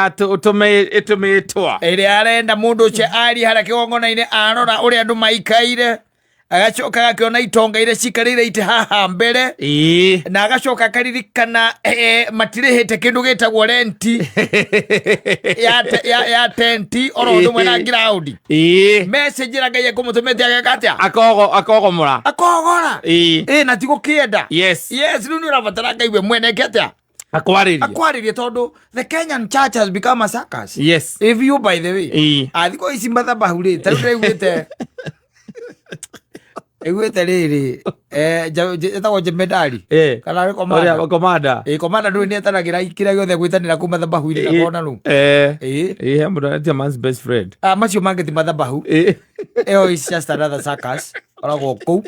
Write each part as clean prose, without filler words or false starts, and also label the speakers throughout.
Speaker 1: atumitwa
Speaker 2: iri arenda mundu ucio ari harake gongona-ini arora uria andu maikaire agacoka akiona itonga iria cikarire ite haha mbere na agacoka akaririkana matirihite kindu gitagwo renti ya tenti oro ndu mwena ground message ragai kumutumete agakatia
Speaker 1: akogomora
Speaker 2: na tigo kienda yes riu ni urabatara ngaiwe mwene ketia akwaririe tondu the Kenyan church has become a circus.
Speaker 1: Yes,
Speaker 2: if you by the way athiko ici mathabahuri taru reugite egwete riri etagwo jemedari kana komanda komanda ndu ni etanagira ikira giothe gwitanira ku mathabahu-ini na kona ru he
Speaker 1: mundu man's best friend
Speaker 2: macio mangeti mathabahu eo is just another circus orago ku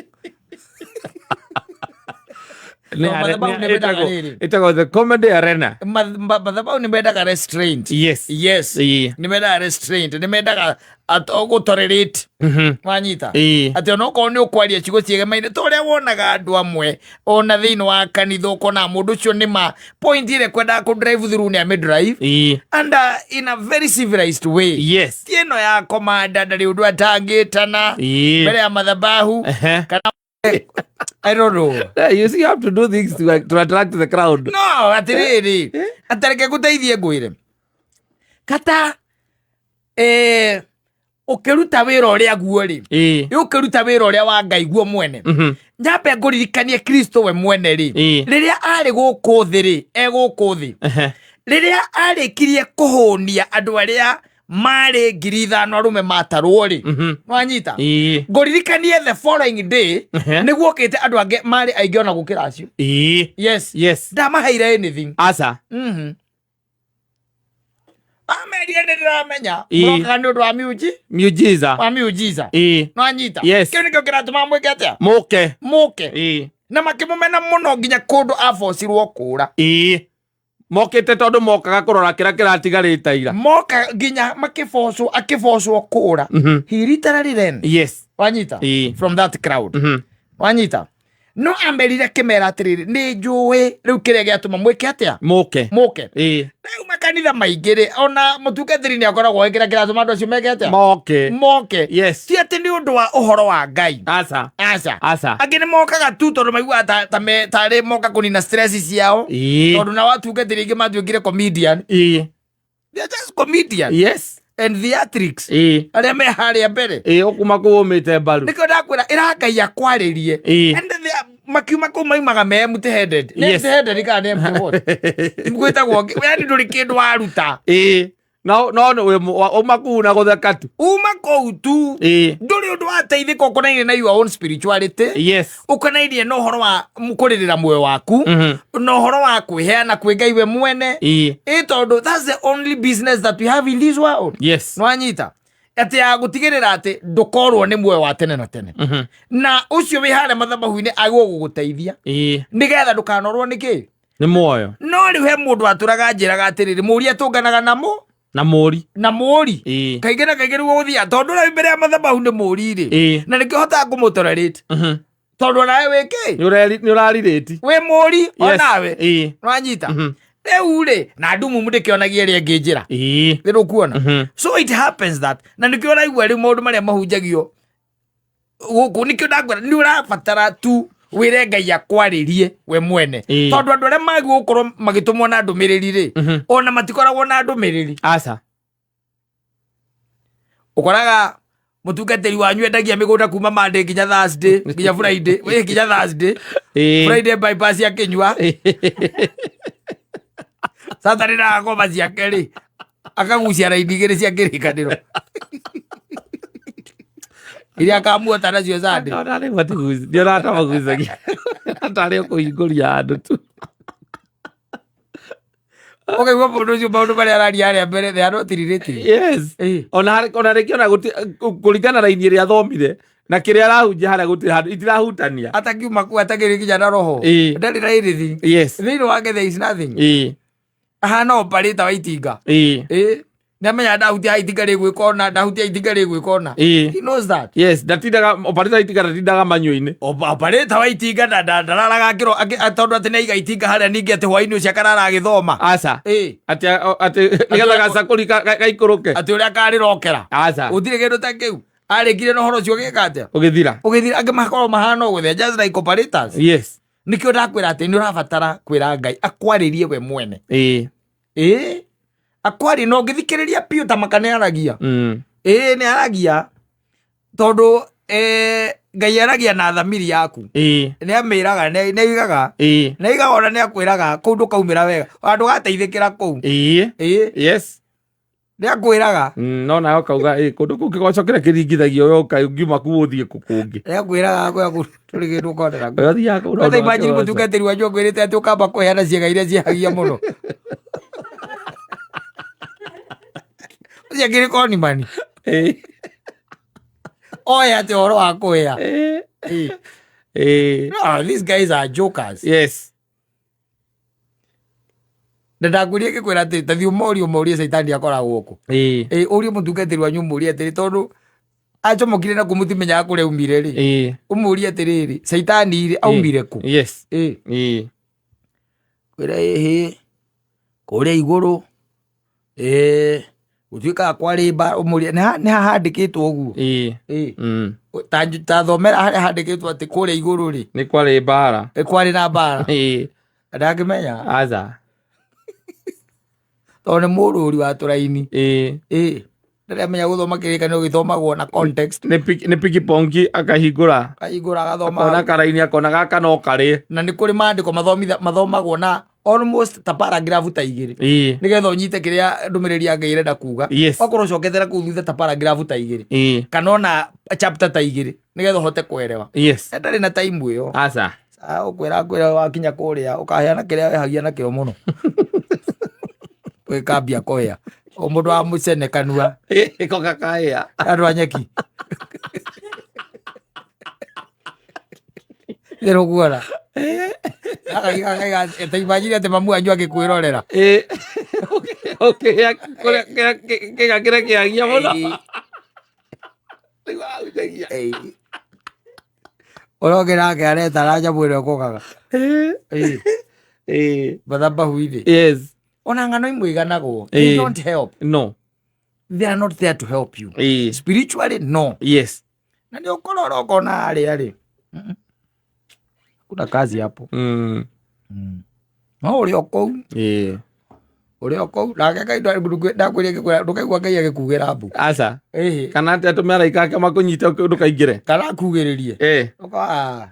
Speaker 1: itago the comedy arena
Speaker 2: mathabahu ni mendaga restraint.
Speaker 1: Yes
Speaker 2: ni mendaga restraint, ni mendaga gutolerate wanyita ati ono ko ni ukwaria cigo ciegemaine toria wonaga andu amwe ona thiini wa kanitha ukona mundu ucio ni ma point ile kwenda ku drive through ni ame drive and in a very civilized way.
Speaker 1: Yes,
Speaker 2: tieno ya komanda ndari undu atangitana mbere ya mathabahu kana I don't know.
Speaker 1: You see, you have to do things to attract the crowd.
Speaker 2: No, atiriri. Atareke guteithie ngwire. Kata ukiruta wira uria guo ri. Ukiruta wira uria wa Ngai guo mwene. Nyambe nguririkanie Kristo we mwene ri. Riria ari guku thi ri, guku thi. Riria arikirie kuhunia andu aria mari 5,000 arume matarwo ri wanyita nguririkanie the following day niguo kite andu ange mari aingi ona gukira acio yes ndamaheire anything asa amerie ndiramenya murokaga ni undu wa miujiza wanyita kiu nikio kiratuma mwikete muke na makimumena muno nginya kundu afosirwo kura
Speaker 1: mokete tondu mokaga kurora kira kiratigarite ira
Speaker 2: moka nginya akifoswo kura he literally ran wanyita from that crowd wanyita no ambelire kimera atiriri ni njui riu kiria giatuma mwike atia
Speaker 1: muke
Speaker 2: riu makanitha maingiri ona mutungatiri ni akoragwo ikira kiratuma andu acio meke atia moke si ati ni undu wa uhoro wa Ngai
Speaker 1: asa
Speaker 2: angi ni mokaga tu tondu maigua tari moka kunina stress ciao tondu na watungatiri ingi matuikire comedian they are just comedian and theatrics aria me haria mbere
Speaker 1: ukuma kuumite mbaru
Speaker 2: niko ndakwira ira Ngai akwaririe and makiuma ko maimaga me empty headed kana empty what mwitagwo yani nduri kindu waruta
Speaker 1: no umakuna gutheka tu
Speaker 2: umako tu nduri undu wateithika ukonaine na your own spirituality ukonaine no horo wa mukuririra muoyo waku no horo wa kwiheana kwi Ngai we mwene tondu that's the only business that we have in this world nwanyita ati ya gutigirira ati ndukorwo ni muoyo wa tene na tene na ucio wi hare mathabahu-ini agwo guguteithia nigetha ndukanorwo niki
Speaker 1: ni muoyo
Speaker 2: no riu he mundu aturaga njiraga atiriri muri atunganaga namo
Speaker 1: na muri
Speaker 2: kaingĩ na kaingĩ rĩu gũthia tondu na mbere ya mathabahu nĩ mũri rĩ na nĩkĩhotaga kũmũtolerate tondu nawe wĩkĩ
Speaker 1: nĩ ũrarirĩti
Speaker 2: wĩ mũri onawe nwanyita rĩu rĩ na ndumumu ndĩkĩonagia ĩrĩa ĩngĩ njĩra rĩu kuona so it happens that na nĩkĩo ũraigua rĩu maũndũ marĩa mahunjagio gũkũ nĩkĩo ndakwĩra nĩ ũrabatara tu wire Ngai akwaririe we mwene tondu andu aria magi gukorwo magitumwo na ndumiriri ri ona matikoragwo na ndumiriri ukoraga mutungatiri wanyu endagia migunda kuma Monday nginya Thursday nginya Friday nginya Thursday Friday bypass ya Kinyua Saturday na ngoma ciake ri akagucia raidi igiri cia kirikaniro iria akamuota nacio Sunday
Speaker 1: ndari matuguzi ndio ratamaguzagia ndari kuinguria andu tu
Speaker 2: okay wa mundu ucio maundu maria araria aria mbere they are not related
Speaker 1: ona rikiona kuringana raini iria thomire na kiria arahunjia haria gutiri handu itirahutania
Speaker 2: atakiuma ku atagiri kinya na roho ndari na anything thini wake there is nothing no operator wa itinga Namenya ndahutia itigari gwikona, ndahutia itigari gwikona. He knows that.
Speaker 1: Yes, ndatindaga operator itigara tindaga manyuini.
Speaker 2: Operator wa itinga ndararaga kiro atondu ati neiga itinga haria ningi ati hwaini ucio karara agithoma.
Speaker 1: Asa. Ati nigetha gacakuri gaikuruke. Ati uria karirokera. Asa. Utire kindu ta kiu. Arikire no horo ucio gikatia. Ugithira ange makorwo mahana uguthia just like operators. Yes. Nikio ndakwira ati ni urabatara kwira Ngai akwaririe we mwene. Akwari no ngithikiriria piu ta makane aragia. Ni aragia tondu Ngai aragia na thamiri yaku. Ni amiraga ne igaga. Ne igaga ona ne akwiraga kundu kaumira wega. Andu gateithikira kuu. Yes. Ni akwiraga. No na ukauga kundu kugicokera kiringithagio yo kaungiuma ku uthie kukungi. Ni akwiraga kwa turi kindu kondera. Yothi yako. Ata imagine mutungatiri wanyu akwirite ati ukamba kuheana ciega iria cihagia muno. Usia kiri koni mani. Oya te oro akoya. No, these guys are jokers. Yes. Ndakurie ke kwera te tathi umori saitani akora guku. Uri mutungatiri wanyu muri atiri tondu acho mokire na kumutimenya akure umire ri. Umuri atiriri saitani iri aumire ku. Yes. Kwera kore iguru. Utuika kwari ba umuri ni handikitwo uguo. Ta thomera handikitwo ati kure iguru ri. Ni kwari bara. Kwari na bara. Ndakimenya. Aza. Tone mururi wa turaini. Ndamenya guthoma kirikano githomagwo na context. Ni pikipongi akahingura. Agathoma. Ona karaini akona gaka no kari. Na ni kuri mandiko mathomagwo na almost ta paragraph ta igiri. Nigetha unyite kiria ndumiriri ya Ngai irenda kuga. Wakorwo cokethera ku thutha ta paragraph ta igiri. Kana ona chapter ta igiri. Nigetha hote kuelewa. Ndari na time iyo. Asa. Ukwira wakinya kuria ukaheana kiria wehagia na kio muno. We kambia koya. O mundu wa mucene kanua. Iko kakaya. Andu anyeki. Ndero kuora. Ata imagine ati mamu anyu agikwirorera. Okay, kira kiagia muno. Orogera ke areta raja mwire okogaga. Badaba huide. Yes. Ona ngano imwe iganagwo. They don't help. No. They are not there to help you. Spiritually, no. Yes. Na ndio kororo kona ari. Kuna kazi hapo. No uri okou. Uri okou. Lage kai ndakwire ndukaigwa Ngai agikugira mbu. Asa. Kana atumera ikake makunyita ndukaingire. Kana kugiririe. Uka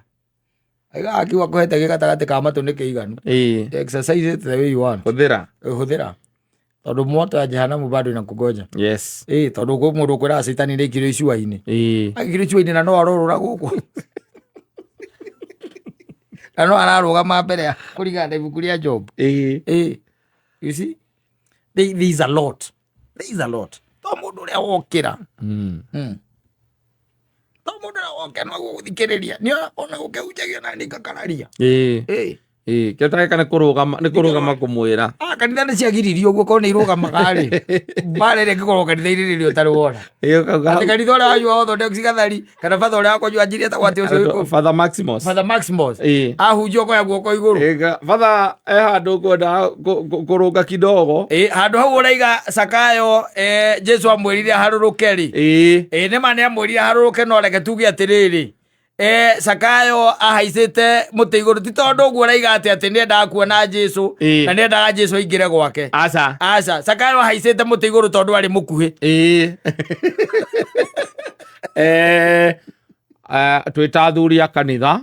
Speaker 1: aiga akiwa kuhete gikatagati ka matu ni kiiganu. Exercise it the way you want. Huthira. Tondu moto ya jehanamu bado inakugoja. Yes. Tondu go mundu kwira Satan ni kire icua-ini. Agire icua-ini na no arorora guku. Ano ararugama mbere kuriga ibuku ria Job. You see? There is a lot. To mundu ria wokira. To mundu ria wokira no guthikiriria. Ni ona gukeunjagia na nikakararia. Kiotake kana kurugama kumwira. Kanitha ni ciagiririo guo ko ni irugamaga ri. Bare re ngikoro kanitha iriririo tari wona. Ati kanitha ora ayu otho ndeksi gathari kana father ora akonywa anjiria ta gwati ucio. Father Maximus. Ahunjio ko ya guoko iguru. Father handu kwenda kurunga kidogo. Handu hau uraiga Sakayo Jesu amwirire haruruke ri. Ni mane amwirire haruruke no reke tuge atiriri. Sakayo ahaicite muti iguru ti tondu guo raiga ati ni endaga kuona Jesu na ni endaga Jesu aingire gwake. Aca Sakayo ahaicite muti iguru tondu ari mukuhi. Twita athuri a kanitha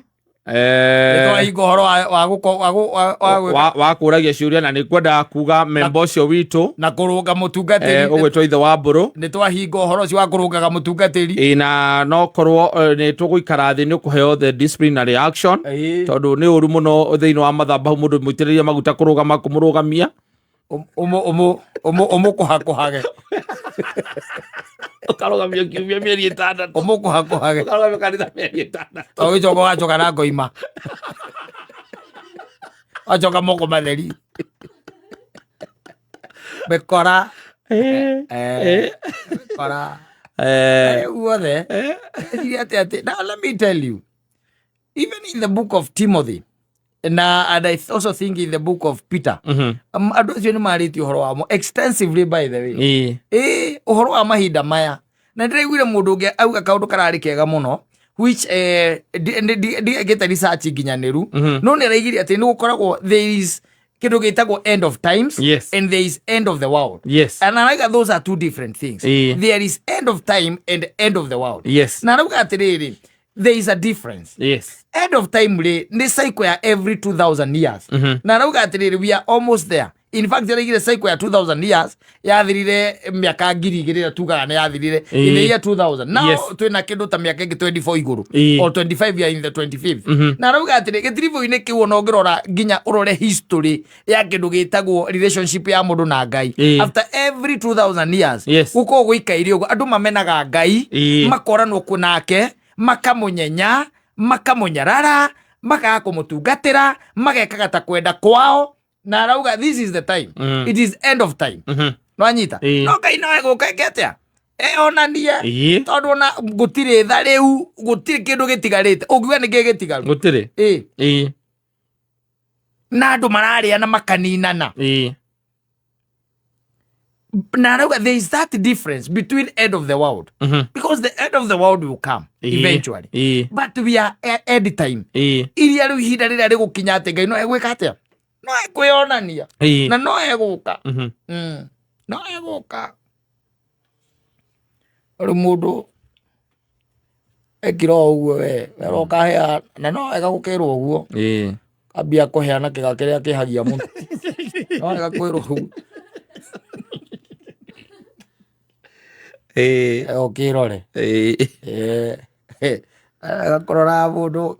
Speaker 1: wa kuragia ciuria na nikwenda kuga member ucio witu na kurunga mutungatiri ugwitwo ithe wa mburu ni twahinga uhoro ucio wa kurungaga mutungatiri na no korwo ni tuguikara thi ni kuheo the disciplinary action tondu ni uru muno thiini wa mathabahu mundu muitiriria maguta kurugama kumurugamia kuhakuhage ukarugamia kiumia mieri 6 kuhakuhage ukarugamia kanitha mieri 6 owe jogo wachoka na ngoima achoka moko matheri bekora
Speaker 2: Kora uothe now let me tell you, even in the book of Timothy and I also think in the book of Peter, andu acio nĩ marĩtie ũhoro wamo extensively, by the way. Ũhoro wa mahinda maya, na ndĩraiguire mũndũ ũngĩ auga kaũndũ kararĩ kega mũno, which geta research nginyanĩru, no nĩ araigire atĩ nĩ gũkoragwo there is kĩndũ gĩtagwo end of times, and there is end of the world. And I like those are two different things. There is end of time and end of the world. Na arauga atĩrĩrĩ, there is a difference. End of time ni cycle ya every 2000 years. Na arauga atĩrĩrĩ, we are almost there. In fact, there is a cycle ya 2000 years yathirire miaka 2000 tugaga nĩ yathirire in the year 2000. Now twina kindu ta miaka 24 iguru or 25 years in the 25th. Na arauga atĩrĩ gĩtiribũ-inĩ kĩu ona ũngĩrora nginya ũrore history ya kindu gĩtagwo relationship ya mũndũ na Ngai. After every 2000 years gũkorwo gũikaire ũguo, andũ mamenaga Ngai, makoranwo kunake, makamunyenya, makamunyarara, makaga kũmũtungatĩra, magekaga ta kwenda kwao. Na arauga this is the time. It is end of time. No anyita. No Ngai no egũka atia onanie tondũ ona gũtirĩ tha rĩu, gũtirĩ kĩndũ gĩtigarĩte. Ũngiuga nĩ gĩgĩtigaru gũtirĩ. Na andũ mararĩa na makaninana. Na arauga there is that difference between end of the world, because the end of the world will come eventually, but we are end time. Iria rĩu ihinda rĩrĩa rĩgũkinya atĩ Ngai no egwĩka atĩa, no ekwĩonania na no egũka. No egũka. Rĩu mũndũ ekira ũguo we ũkahea, na no ega gũkĩrwo ũguo ambia kũheana kĩga kĩrĩa kĩhagia mũno. No ega kwĩrwo ũguo okĩrore agakorora mũndũ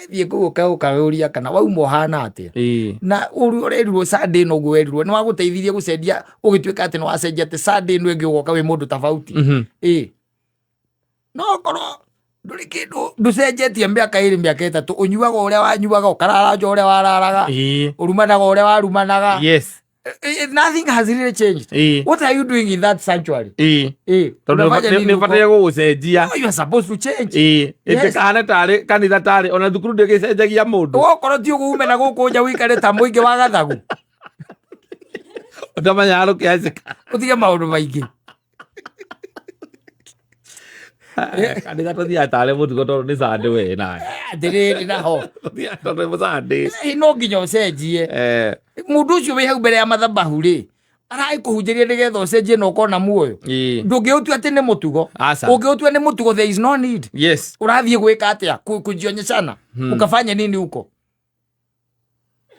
Speaker 2: thiĩ kũu ũkaũria kana wauma ũhana atĩa. Na ũrerirwo Sunday no guo werirwo nĩ wagũteithirie gũcenjia, ũgĩtuĩka atĩ nĩ wacenjia atĩ Sunday no ĩngĩ ũgoka wĩ mũndũ tofauti. No korwo ndũrĩ kĩndũ ndũcenjetie mĩaka ĩrĩ mĩaka ĩtatũ, ũnyuaga ũrĩa wanyuaga, ũkararanja ũrĩa wararaga, ũrumanaga ũrĩa warumanaga. Nothing has really changed. What are you doing in that sanctuary? You are supposed to change.
Speaker 1: Kanitha tarĩ ona thukuru ndĩgĩcenjagia mũndũ.
Speaker 2: Wokorwo ti ũgume na gũkũ nja wĩikare ta mũingĩ wa gathagu.
Speaker 1: Ũtamanya arũkĩacĩka.
Speaker 2: Ũtige maũndũ maingĩ.
Speaker 1: Kanitha tũthiaga tarĩ mũtugo tondũ nĩ Sunday we nawe.
Speaker 2: Ndĩrĩ naho.
Speaker 1: Tũthiaga tondũ nĩ Sunday.
Speaker 2: No nginya ũcenjie. Mũndũ ũcio wĩ hau mbere ya mathabahu-rĩ araĩ kũhunjĩria nĩgetha ũcenjie na ũkorwo na muoyo. Ndũngĩũtua atĩ nĩ mũtugo. Ũngĩũtua nĩ mũtugo, there is no need. Ũrathiĩ gwĩka atĩa? Kujionyeshana? Ukafanya nini huko?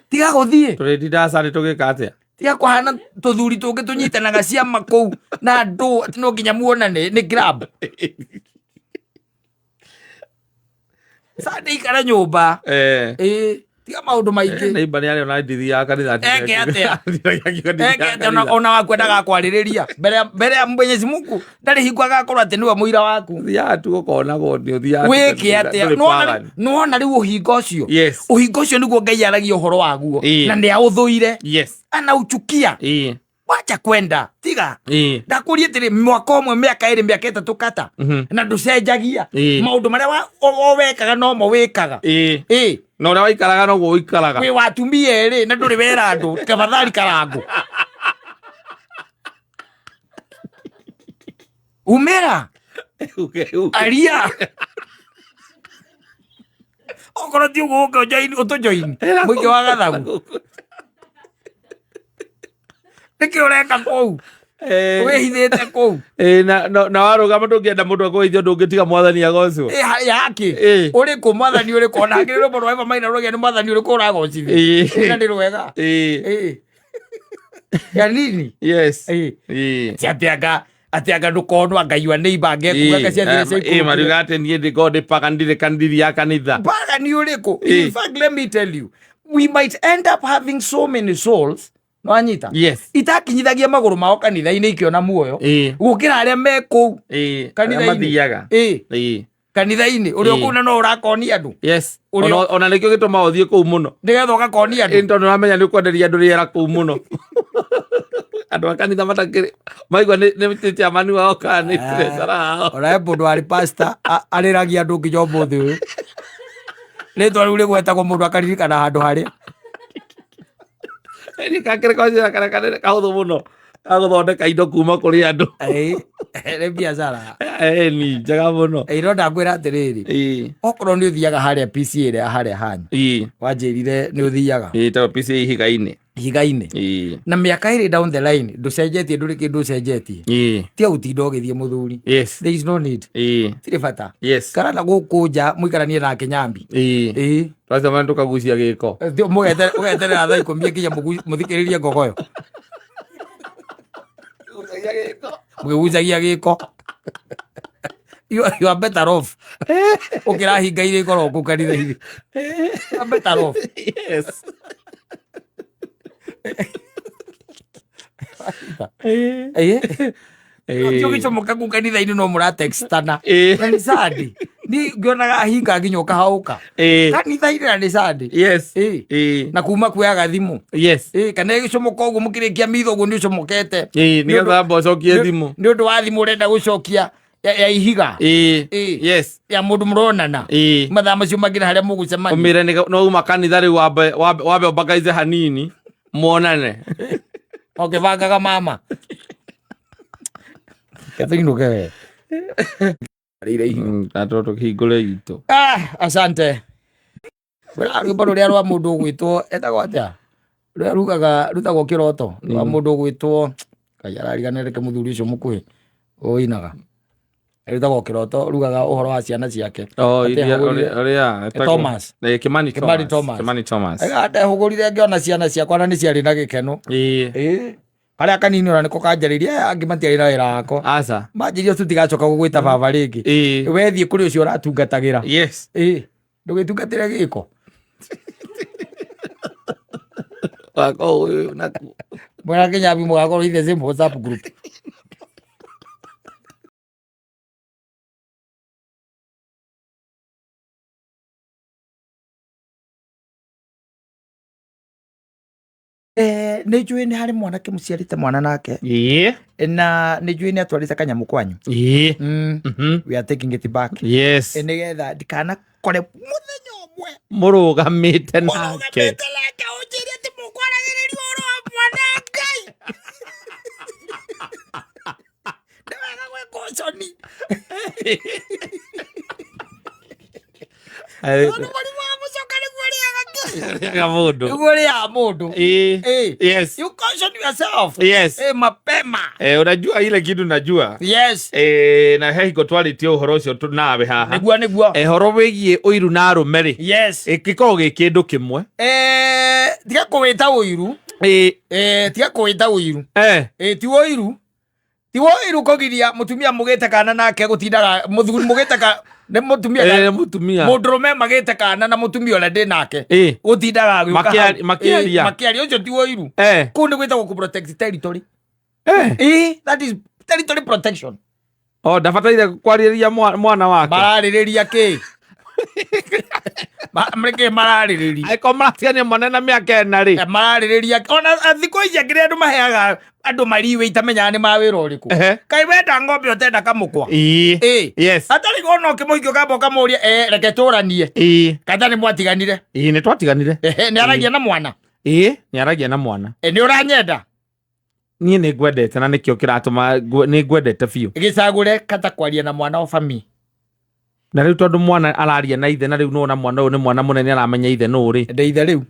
Speaker 2: Tiga gũthiĩ.
Speaker 1: Tũrĩtinda Sunday tũgĩka atĩa?
Speaker 2: Tiga kũhana tũthuri tũngĩ tũnyitanaga ciama kũu na andũ atĩ no nginya muonane nĩ club. Sunday ikara nyũmba. Tiga maũndũ maingĩ.
Speaker 1: Neighbor nĩ arĩ ona ndithi ya kanitha.
Speaker 2: Eke atĩa ona wakwendaga kwarĩrĩria mbere ya Mwenyezi Mungu ndarĩ hingo agakorwo atĩ nĩwe mũira waku.
Speaker 1: Thiaga tu ũkonagwo nĩ ũthiaga.
Speaker 2: Wĩke atĩa? Nĩwona rĩu ũhinga ũcio. Ũhinga ũcio nĩguo Ngai aragia ũhoro waguo na nĩ aũthũire. Anauchukia. Wacha kwenda. Tiga. Ndakuria atĩrĩ mwaka ũmwe mĩaka ĩrĩ mĩaka ĩtatũ kata na ndũcenjagia maũndũ marĩa wekaga no mo wĩkaga.
Speaker 1: Na ũrĩa waikaraga noguo ũikaraga.
Speaker 2: Wĩ watumia ĩrĩ na ndũrĩ wera andũ tafadhali karangu. Umera. Aria. Okorwo ti ũguo ũtũjoini mũingĩ wa gathagu. Nĩkĩ ũreka kũu? Wĩhithĩte kũu.
Speaker 1: Na warũgama ndũngĩenda mũndũ akũgeithio ndũngĩtiga Mwathani agocwo.
Speaker 2: Yaki ũrĩkũ Mwathani ũrĩkũ ona ngĩrĩrwo mũndũ waiva maina rũgĩa nĩ Mwathani ũrĩkũ ũragocithia. Na ndĩ rwega. Ya nini? Atianga ndũkonwa Ngai wa neighbor angekuaga ciathire ciaku.
Speaker 1: Mariuga atĩ niĩ ndĩkondipaga ndirĩ kanitha ya kanitha.
Speaker 2: Pagani ũrĩkũ? In fact, let me tell you, we might end up having so many souls. No anyita. Itakinyithagia magũrũ mao kanitha-inĩ ikiona muoyo gũkĩra arĩa me kũu kanitha-inĩ. Kanitha-inĩ ũrĩa kũu na no ũrakonia andũ. Ona nĩkĩo gĩtũma ũthiĩ kũu mũno nĩgetha ũgakonia andũ. Tondũ nĩwamenya nĩ ũkwenderia andũ rĩera kũu mũno.
Speaker 1: Andå akanitha matakä maigua nä tä amani wao kana nä presara
Speaker 2: ona må ndå arä pastor arä ragia andå nginya må thä å rä twa rä u rä gwetagwo må ndå akaririkana handå harä
Speaker 1: nä kakä rä kanä kahå thå må no agå thondeka indo kuma kå rä andå
Speaker 2: nä biacara
Speaker 1: ni njega må no
Speaker 2: ironda ngwä ra atä rä rä okorwo nä å thiaga harä a PCA ä rä a harä a hanyu wanjä rire nä å thiaga higa-inä na mä aka ä rä down the line ndå cenjetie ndå rä kä ndå cenjetie tia gå tinda å gä thiä må thuri there is no need tirä bata karana gå kå nja må ikaranie nake nyambi
Speaker 1: ndå kagucia gä ko
Speaker 2: å geterera thaa 10 nginya må thikä rä rie ngogoyo må gä gucagia gä ko you are better off å kä rahinga irä korwo kå kanitha-inä you are better off cio gä comoka kå kanitha-inä no må ratextana na nä sandi ni ngionaga hinga nginya å kahaå ka kanitha-inä na nä sandi na kuma kuoyaga thimå kana gä comoka å guo må kä rä kia mitho å guo nä å comokete
Speaker 1: nä getha mbocokie thimå
Speaker 2: nä å ndå wa thimå å renda gå cokia ya ihiga ya må ndå må ronana mathaa macio mangä na harä a må gå cemania å
Speaker 1: mä re no uma kanitha rä u wambe mbakaize hanini mwonane
Speaker 2: okä bangaga mama Kathino
Speaker 1: atoto kihingũre itũ
Speaker 2: asante rwĩmbo rũrĩa rwa mũndũ ũgwĩtwo etagwo atĩa rũrĩa rutagwo kĩroto rwa mũndũ ũgwĩtwo Ngai ararigana reke mũthuri ũcio mũkuhĩ ũinaga rutagwo kĩroto rugaga ũhoro wa ciana ciake Thomas
Speaker 1: Kimani Thomas
Speaker 2: ndehũgũrire ngĩona ciana ciakwa na nĩ ciarĩ na gĩkeno harĩa kanini ona nĩko kanjarĩria angĩ matiarĩ na wĩra wako manjĩrio tũtigacoka gũgwĩta baba rĩngĩ wethiĩ kũrĩ ũcio ũratungatagĩra ndũgĩtungatĩre gĩko mwena Kĩnyambi mũgakorwo in the same WhatsApp group nä njå nä harä mwanake må ciarä te mwana nake na nä njå nä atwarä te kanyamå kwanyu we are taking it back nä getha ndikanakore må thenya å mwe
Speaker 1: må rå gamä te nake
Speaker 2: å njä rie atä må kwaragä rä rio å ro wa mwana Ngai nä wega gwä kå coni you caution yourself mapema
Speaker 1: unajua ile kitu najua na hehiko twaritie uhoro ucio nawe haha
Speaker 2: niguo
Speaker 1: horo wigie uiru na arumeri gikorwo gi kindu kimwe
Speaker 2: tiga kuwita uiru tiga kuwita uiru ti uiru kugiria mutumia mugite kana nake gutindaga muthuri mugite ka ne mutumia mundurume magite kana na mutumia ole ndi nake gutindaga makiaria ucio ti uiru ku ni gwitagwo ku protect territory that is territory protection
Speaker 1: ndabataire kwarĩrĩria mwana wake
Speaker 2: mararĩrĩria kĩ mreke mararĩrĩria
Speaker 1: aiko maratigania mwana na mĩaka ĩna rĩ
Speaker 2: mararĩrĩria ona thikũ ici angĩrĩa andũ maheaga andũ mariwe itamenyaga nĩ ma wĩra ũrĩkũ kaĩ wenda ng'ombe ũtenda kamũkwa hatarĩ ona ũkĩmũhikia ũkamba ũkamũria reke tũranie kata nĩ mwatiganire
Speaker 1: nĩ twatiganire
Speaker 2: nĩ aragia na mwana
Speaker 1: nĩ aragia na mwana
Speaker 2: nĩ ũranyenda
Speaker 1: niĩ nĩ ngwendete na nĩkĩo kĩratũma nĩ ngwendete biũ
Speaker 2: gĩcagũre kata kwaria na mwana wa family
Speaker 1: na rĩu tondũ mwana araria na ithe na rĩu nũna mwana ũyũ nĩ mwana mũnene aramenya ithe nũ rĩ
Speaker 2: nde ithe rĩu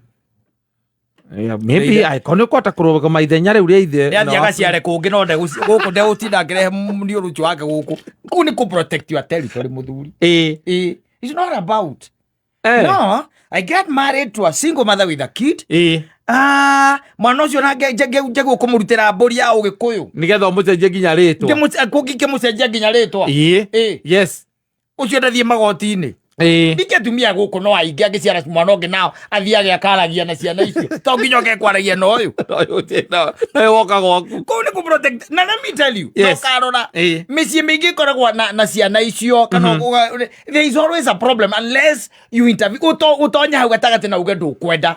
Speaker 1: maybe aikone kwata kũrũgama ithenya rĩu rĩa ithe
Speaker 2: nĩathiaga ciare kũngĩ no gũkũ ndegũtinda ngĩrehe mũniũrũcio wake gũkũ kũu nĩ kũ protect your territory mũthuri it's not about no I get married to a single mother with a kid mwana ũcio na ngegũ kũmũrutĩra mbũri ya ũgĩkũyũ
Speaker 1: nĩgetha ũmũcenjie nginya rĩtwa
Speaker 2: ngĩmũcenjia nginya rĩtwa ũcio ndathiĩ magoti-inĩ ndike tumia gũkũ no aingĩ angĩciara mwana ũngĩ nao athiage akaragia na ciana icio to nginya ũgekwaragia na ũyũ
Speaker 1: nawe woka gwaku
Speaker 2: kũu nĩ kũ-protect na let me tell you no karora mĩciĩ mĩingĩ ĩkoragwo na ciana icio kana there is always a problem unless you intervene ũtonya hau gatagatĩ na uge ndũkwenda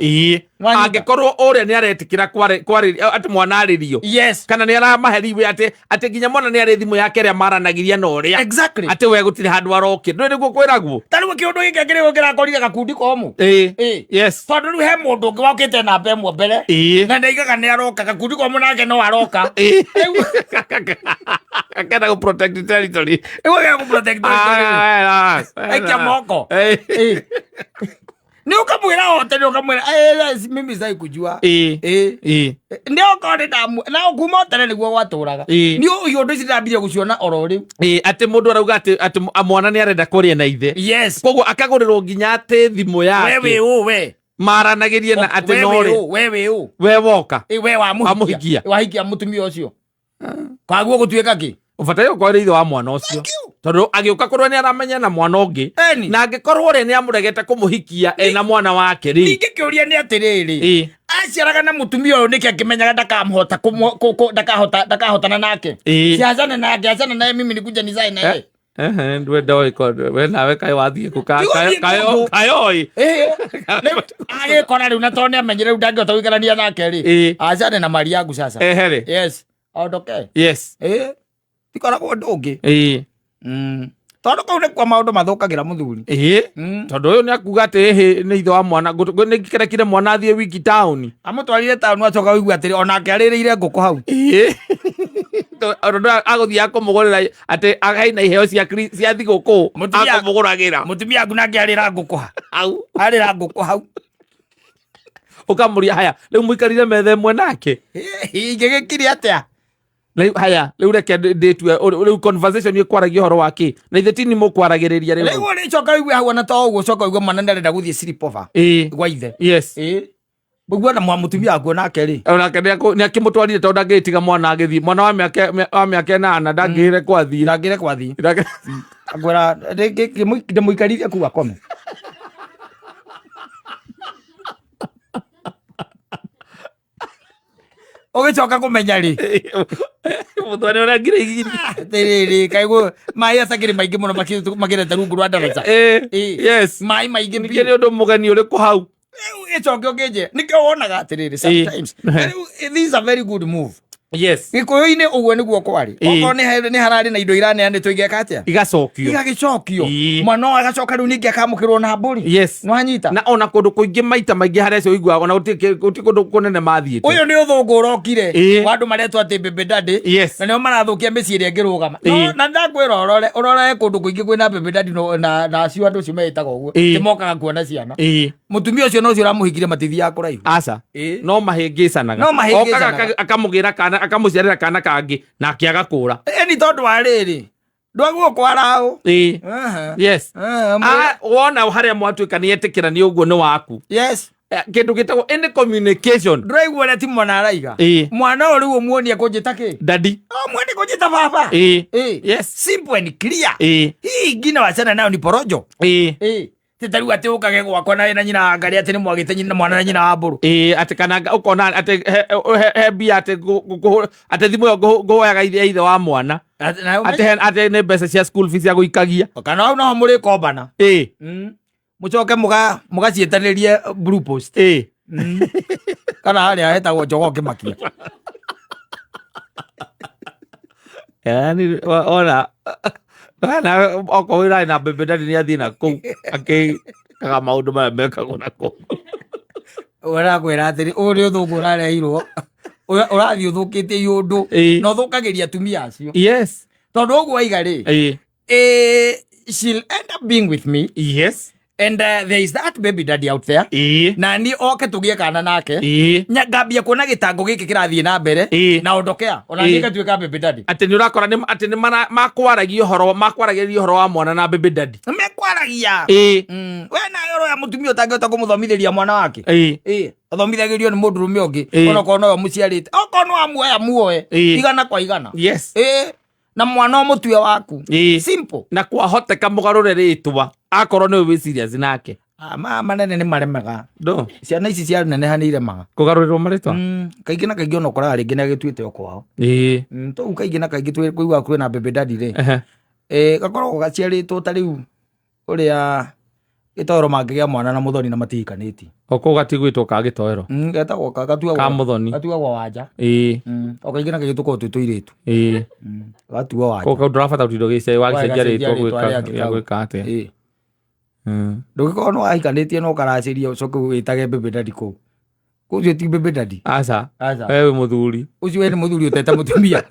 Speaker 1: angekorwo uria ni aretikira kwari ati mwana aririo kana ni aramaheriwe ati nginya mwana ni ari thimu yake ria maranagiria na uria ati we gutire handu aroki ndu niguo kwiragwo tariwe kiundu gike kiri gukira korire gakundi komu tondu riu he mundu ungi wakite na mbemwe mbere na ndaigaga ni aroka gakundi komu nake no aroka akenda go protect territory aikia moko ni ukamwira hote ni ukamwira mimi sai kujua ni okore damu na okuma tene niguo gwaturaga ni uyu ndu citambire guciona orori ati mundu arauga ati mwana ni arenda kuria na ithe koguo akagurirwo nginya ati thimu yake we maranagirie na ati nori we woka we wa muhikia mutumia ucio kwaguo gutuika ki ubataiyo kwa ritho wa mwana ucio tondu agiuka korwo ni aramenya na mwana ungi na angikorwo ri ni amuregete kumuhikia na mwana wake ri ningikiuria ni atiriri aciaraga na mutumia uyu niki akimenyaga ndakamhota ndakahotana nake ciazana nake acana naye mimi nikuja nizai naye ndwenda we nawe kai wathie kayoi agikora riu na tone amenyire riu ndangihota guikarania nake ri acane na mari yangu sasa aondoke tikoragwo ndu ungi tondu kau ni kwa maundu mathukagira muthuri tondu uyu ni akuga ati ni ithe wa mwana ni kikerekire mwana athie wiki town amutwarire town acoka wigua atiri onake aririire nguku hau tondu aguthia kumugurira ati againa iheo cia thiguku akumuguragira mutumia aku nake arira nguku hau ukamuria haya riu muikarire metha imwe nake ingigikiri atia haya riu reke nditue riu conversation ni kwaragia horo waki na ithe tini mukwaragiriria riu ni coka igwe hau na to uguo coka igwe mwana ndarenda guthie sleep over gwa ithe bugwa na mutumia aku nake ri onake ni akimutwarire tondu ndangitiga mwana agithii mwana wa miaka 8 ndangire kwathi agwira ndimuikarithia ku akome ugicoka kumenya ri muthwane ora ngire igiri tiriri kaiguo mai acakiri maingi muno makireta rungu rwa ndaraca mai maingi ngire undu mugeni uri ku hau icoke ukije nikio wonaga atiriri sometimes this is a very good move gikuyu-ini uguo niguo kwari okorwo ni harari na indo iraneanitwo igeka atia igagicokio mwana agacoka riu ningi akamukirwo na mburi nwanyita na ona kundu kuingi maita maingi haria cio igua ona uti kundu kunene mathiite uyu ni uthungu urokire wandu maretwo ati Baby Daddy na nio marathukia micii iria ngirugama na ndakwira urore kundu kuingi kwina Baby Daddy na acio andu cio meitaga uguo timokaga kuona ciana mutumia ucio no cio uramuhikire matithia kuraihu aca no mahingicanaga okaga akamugira kana akamuciarira kana kangi na akiaga kura ni tondu wa riri ndwaguo kwarao wona haria mwatuika ni etikira ni uguo ni waku kindu gitagwo any communication ndiraigua ria ti mwana araiga mwana uri umuonia kunjita ki daddy mwene kunjita baba simple and clear hii ngina wacana nayo ni porojo titariu ati ukage gwakwa na nyina ngari ati ni mwagite nyina mwana na nyina wa mburu ati kana ukona ati he bia ati thimu yo nguhoyaga ithe wa mwana ati ni mbeca cia school fees ya guikagia kana au no muri kombana mucoke mugacietanirie blue post kana haria hetagwo Njogo Kimakia yani ona na okorwo na Baby Daddy ni athii na kuu akikaga maundu maya mekagwo na kuu urakwira atiri uri uthungu urareirwo urathi uthukitie iundu na uthukagiria atumia acio tondu uguo aiga ri she'll end up being with me and there is that Baby Daddy out there na ni oke tugie kana nake ngambia kuona gitango giki kirathie na mbere na ondokea ona nika tuika Baby Daddy ati ni urakora ni ati ni makwaragia horo wa mwana na Baby Daddy mekwaragia we na yoro ya mutumia utangihota kumuthomithiria mwana wake athomithagirio ni mundu rume ungi ona kono yo muciarite okono amuoya muoe igana kwa igana na mwana omutwe waku simple na kwahoteka mugarure ritwa akorwo ni we serious nake manene ni maremaga ndo ciana ici cia nene hanire maga kugarurirwo maritwa kaingi na kaingi ona kora ringi na gituite okwao to kaingi na kaingi twi kuigwa kwina Baby Daddy ri gakorwo gaciaritwo ta riu uria
Speaker 2: Gĩtoero mangĩgĩa mwana na Mũthoni na matihikanĩtie.
Speaker 1: Oko gatigwĩtwo ka Gĩtoero.
Speaker 2: Getagwo gatuagwo
Speaker 1: ka Mũthoni.
Speaker 2: Gatuagwo Wanja.
Speaker 1: O
Speaker 2: kaingĩ nake gĩtũkorwo twĩ tũirĩtu. Gatuo Wanja.
Speaker 1: Koko ndũrabatara ũtindo gĩcai wacenjia rĩtwa gwĩka atĩa.
Speaker 2: Ndũgĩkorwo nĩ wahikanĩtie no karacĩria ũcoke wĩtage Baby Daddy kũu. Ũcio ti Baby Daddy.
Speaker 1: Aca. Wewe mũthuri.
Speaker 2: Ũcio we nĩ mũthuri ũtete mũtumia.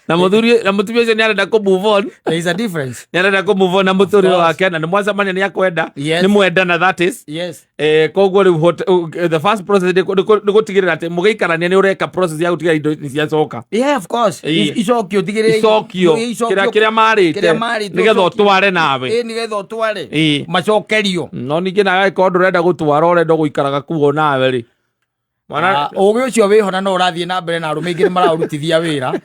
Speaker 1: Na mũthuri ũcio nĩ arenda kũ move on.
Speaker 2: There is a difference.
Speaker 1: Nĩ arenda kũ move on na mũtũrĩre wake na nĩ mwacemania nĩ akwenda. Nĩ mwendana that is.
Speaker 2: Yes.
Speaker 1: Koguo rĩu the first process nĩ gũtigĩrĩra atĩ mũgĩikarania nĩ ũreka process ya gũtigĩrĩra indo nĩ ciacoka.
Speaker 2: Yeah, of course. Icokio tigĩrĩra.
Speaker 1: Icokio. Kĩrĩa marĩte. Nĩgetha ũtware nawe.
Speaker 2: Nĩgetha ũtware. Macokerio.
Speaker 1: No ningĩ nawe angĩkorwo ndũrenda gũtwara ũrenda gũikaraga kuo nawe rĩ.
Speaker 2: Ũgĩ ũcio wĩho na no ũrathiĩ na mbere na arũme aingĩ nĩ mararutithia wĩra.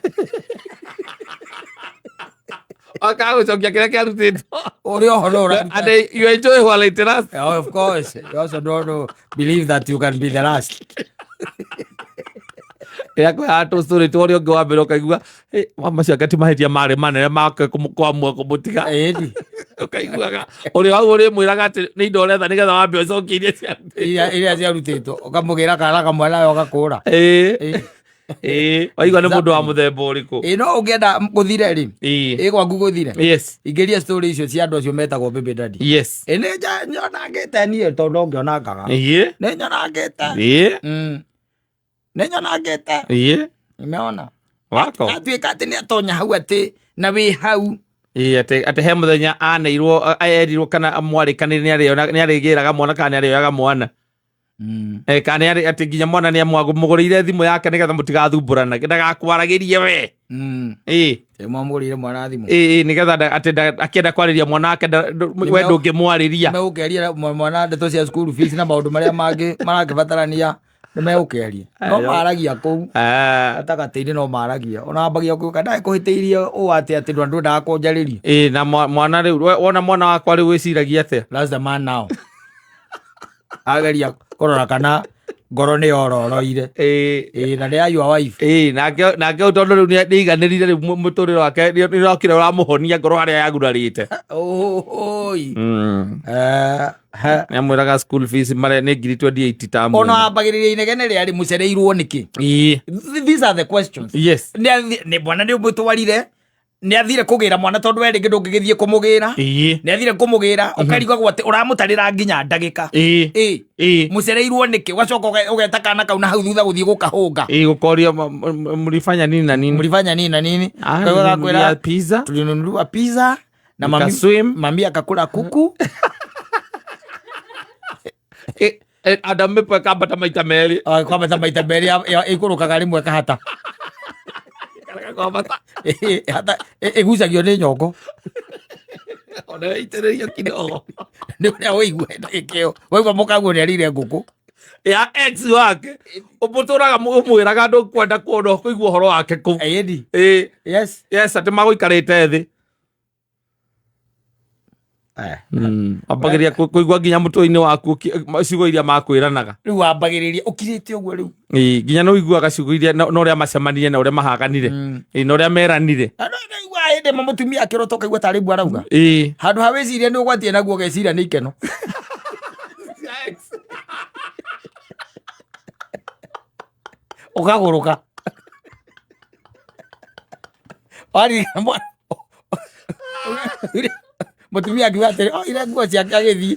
Speaker 1: Akagucokia kĩrĩa kĩarutĩtwo.
Speaker 2: Ũrĩ oho no ũrathiĩ.
Speaker 1: And you enjoy while it lasts.
Speaker 2: Oh, of course. You also don't believe that you can be the last.
Speaker 1: Kwĩha tũcũrĩ tũrĩ ũngĩ wa mbere ũkaigua macio angĩ ti mahĩtia marĩ manene kwamua kũmũtiga. Ũkaiguaga ũrĩ hau ũrĩmwĩraga atĩ nĩ indo ũretha nĩgetha wambe ũcokie
Speaker 2: iria ciarutĩtwo ũkamũgĩra kana kamwe nawe ũgakũra.
Speaker 1: Waigua nĩ mũndũ wa mũthemba ũrĩkũ.
Speaker 2: No ũngĩenda gũthire rĩ gwaku gũthire ingĩria story icio cia andũ acio metagwo Baby Daddy. Nĩ nyonangĩte niĩ tondũ ngĩonangaga nĩ nyonangĩte nĩ nyonangĩte nimeona atuĩka atĩ nĩ atonya hau atĩ na wĩ hau
Speaker 1: atĩ he mũthenya erirwo kana mwarĩkanĩre nĩ arĩgĩraga mwana kana nĩ arĩoyaga mwana. Kana atĩ nginya mwana nĩ amũgũrĩire thimũ yake nĩgetha mũtigathumbũrana ndagakwaragĩrie we.
Speaker 2: Mwamũgũrĩire mwana thimũ
Speaker 1: nĩgetha atĩ akĩenda kwarĩria mwana wake we ndũngĩmwarĩria.
Speaker 2: Megũkĩaria mwana ndeto cia school fees na maũndũ marĩa mangĩ maragĩbatarania nĩmegũkĩaria. No maragia kũu gatagatĩ-inĩ no maragia ona ambagia gũka ndagĩkũhĩtĩirie ũũ atĩ ndũ ndwendaga kũnjarĩria. Na mwana rĩu wona mwana wakwa rĩu wĩciragia atĩa. That's the man now. Ageria kũrora kana ngoro nĩ yororoire na nĩ ya your wife.
Speaker 1: Nake tondũ rĩu nĩ aiganĩrire rĩu mũtũrĩre wake nĩrokire ũramũhonia ngoro harĩa yagurarĩte. Nĩamwĩraga school fees nĩ ngiri 28 tamu.
Speaker 2: Ona ambagĩrĩria inegene rĩarĩ mũcereirwo nĩkĩ. These are the questions. Nĩ mwana nĩ ũmũtwarire nĩ athire kũgĩra mwana tondũ we rĩngĩ ndũngĩgĩthiĩ kũmũgĩra. Nĩ athire kũmũgĩra ũkarigagwo atĩ ũramũtarĩra nginya ndagĩka. Mũcereirwo nĩkĩ ũgacoka ũgeta kana kau na hau thutha gũthiĩ gũkahũnga.
Speaker 1: Gũkoria mlifanya nini na nini.
Speaker 2: Mlifanya nini na nini.
Speaker 1: Tulinunua pizza.
Speaker 2: Tulinunua pizza na mami akakula kuku.
Speaker 1: Adamu pe kambata maita merĩ.
Speaker 2: Kambata maita merĩ ĩkũrũkaga rĩmwe kahata. Hata ĩgucagio nĩ nyongo.
Speaker 1: Ona ĩitĩrĩrio kidogo.
Speaker 2: Nĩ ũrĩa wĩigua ndagĩkĩo waigua mũkaguo nĩ arĩire ngũkũ
Speaker 1: ya ex wake ũmũtũraga ũmwĩraga ndũkwenda kuona kũigua ũhoro wake kũu. Yes atĩ magũikarĩte thĩ. Ambagĩrĩria kũigua nginya mũtwe-inĩ waku ciugo iria makwĩranaga.
Speaker 2: Rĩu wambagĩrĩria ũkirĩte ũguo rĩu.
Speaker 1: Nginya no ũiguaga ciugo iria na ũrĩa macemanirie na ũrĩa mahaganire na ũrĩa meranire.
Speaker 2: Hĩndĩ ĩmwe mũtumia akĩrota ũkaigua tarĩ mbũ arauga handũ ha wĩciria nĩ ũgwatie naguo ũgeciria nĩ ikeno. Ũkagũrũka mũtumia akiuga atĩrĩ ire nguo ciake agĩthiĩ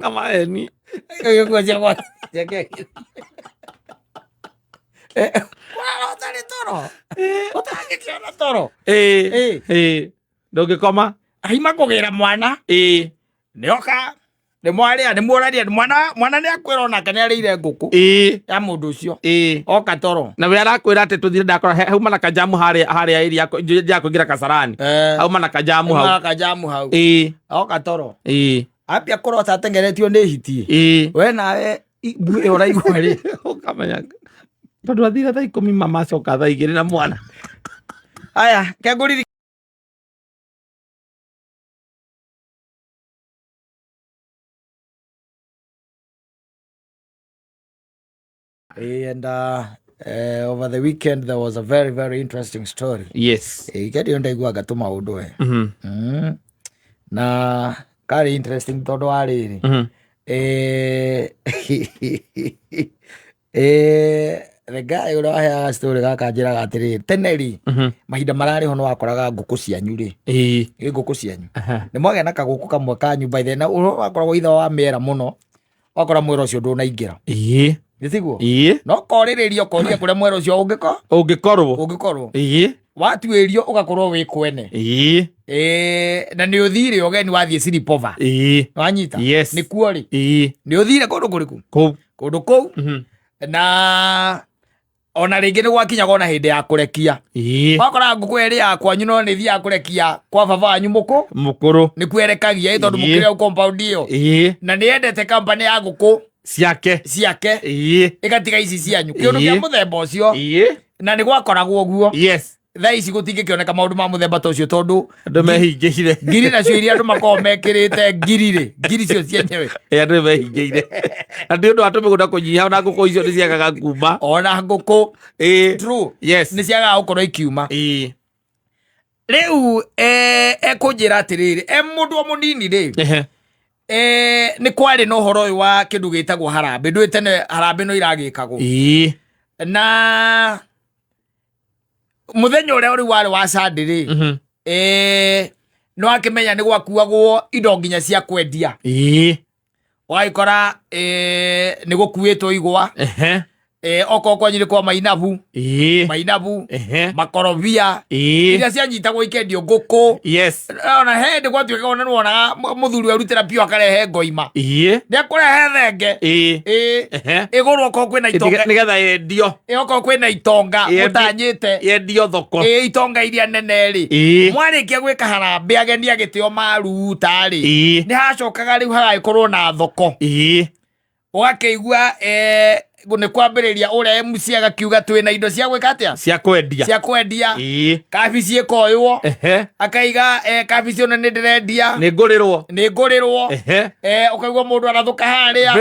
Speaker 1: kamaeni
Speaker 2: nguo ciakwa ũtarĩ toro ũtangĩkĩona toro
Speaker 1: ndũngĩkoma
Speaker 2: ahima kũgĩra mwana nĩoka nĩmũraria mwana nĩ akwĩra onake nĩ arĩire ngũkũ ya mũndũ ũcio oka toro
Speaker 1: na we arakwĩra atĩ tũthire ndakora hauma na kajamu harĩa iri ya kũingĩra Kasarani hauma na kajamu hau
Speaker 2: oka toro ambia kũrota atengeretio nĩ hitie we nawe mbuĩ ũraigua rĩ
Speaker 1: ũkamenya tondũ athire thaa 10 mama acoka thaa 2 na mwana.
Speaker 2: Aya kengũriri and Over the weekend there was a very very interesting story.
Speaker 1: Yes.
Speaker 2: Ikedio ndaiguaga tu maundu na kari interesting tondu wa riri the guy uria waheaga story gaka njiraga atiriri teneri mahinda marari ho no wakoraga nguku cianyu ri nguku cianyu ni mwagea na kaguku kamwe ka nyumba ithe na wakoragwo ithe wa miera muno wakora mwera ucio ndunaingira Nitiguo? No koriririo koria kuria mwera ucio ungikorwo watuirio ugakorwo wi kwene na ni uthire ogeni wathie Silipova wanyita ni kuori ni uthire kundu kuriku kundu kou na ona ringi ni gwakinyaga ona hindi ya kurekia wakora nguku eri yakwa nyuno ni thia kurekia kwa baba anyu mukuru ni kwerekagia tondu mukire compound iyo na ni endete company ya nguku ciake igatiga ici cianyu kiundu kia muthemba ucio na ni gwakoragwo guo thaa ici gutingikioneka maundu ma muthemba ta ucio tondu
Speaker 1: andu mehingiire
Speaker 2: ngiri nacio iria andu makoragwo mekirite ngiri cio cienyewe
Speaker 1: andu mehingiire andu ndu atu migunda kunyiha ona nguku icio ni ciagaga kuma
Speaker 2: ona nguku true ni ciagaga gukorwo ikiuma riu ekunjira atiriri mundu munini ri ni kwari no horo uyu wa kindu gitagwo harambe ndu tene harambe no iragikagwo na muthenya uria uri wari wa Sunday no akimenya ni gwakuagwo indo nginya cia kwendia waikora ni gukuitwo igwa okoko nyiri kwa mainabu makorobia iria cianyitagwo ikendio nguku ona hindi gwatuika ona nuona muthuri arutira pio akarehe ngoima ni akurehe thenge iguru oko kwina itonga
Speaker 1: nigetha yendio
Speaker 2: oko kwina itonga mutanyite
Speaker 1: yendio thoko
Speaker 2: itonga iria nene ri mwarikia gwika harambe ageni agitio maruta ri ni hacokaga riu hagaikorwo na thoko wakeigua ni kwambiriria uria MC agakiuga twina indo cia gwika atia cia kwendia kabici ikoywo akaiga kabici ona ni ndirendia ni ngurirwo ukaigua mundu arathuka haria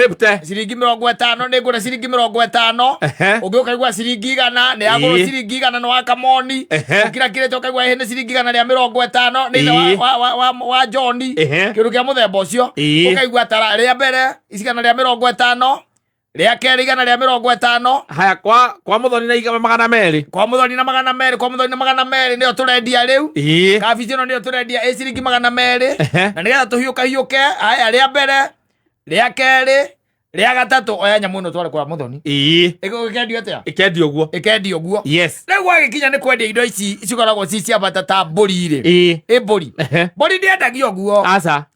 Speaker 2: ciringi 50 ni ngura ciringi 50 ungi ukaigua ciringi 100 ni aguru ciringi 100 no akamoni ukirakirete ukaigua hene ciringi 100 ria 50 ni wa John kiru kia muthemba ucio ukaigua tara ria mbere icigana ria 50 ria keri igana ria 50
Speaker 1: haya kwa muthoni na igana magana meri
Speaker 2: kwa muthoni na magana meri nio turendia riu kabici no nio turendia ciringi magana meri na nigetha tuhiuke haya ria mbere ria keri ria gatatu oya nyamu no tware kwa muthoni ikendio atia ikendio guo riu wagikinya ni kwendia indo ici icikoragwo ci cia bata ta mburi ri mburi ndiendagio guo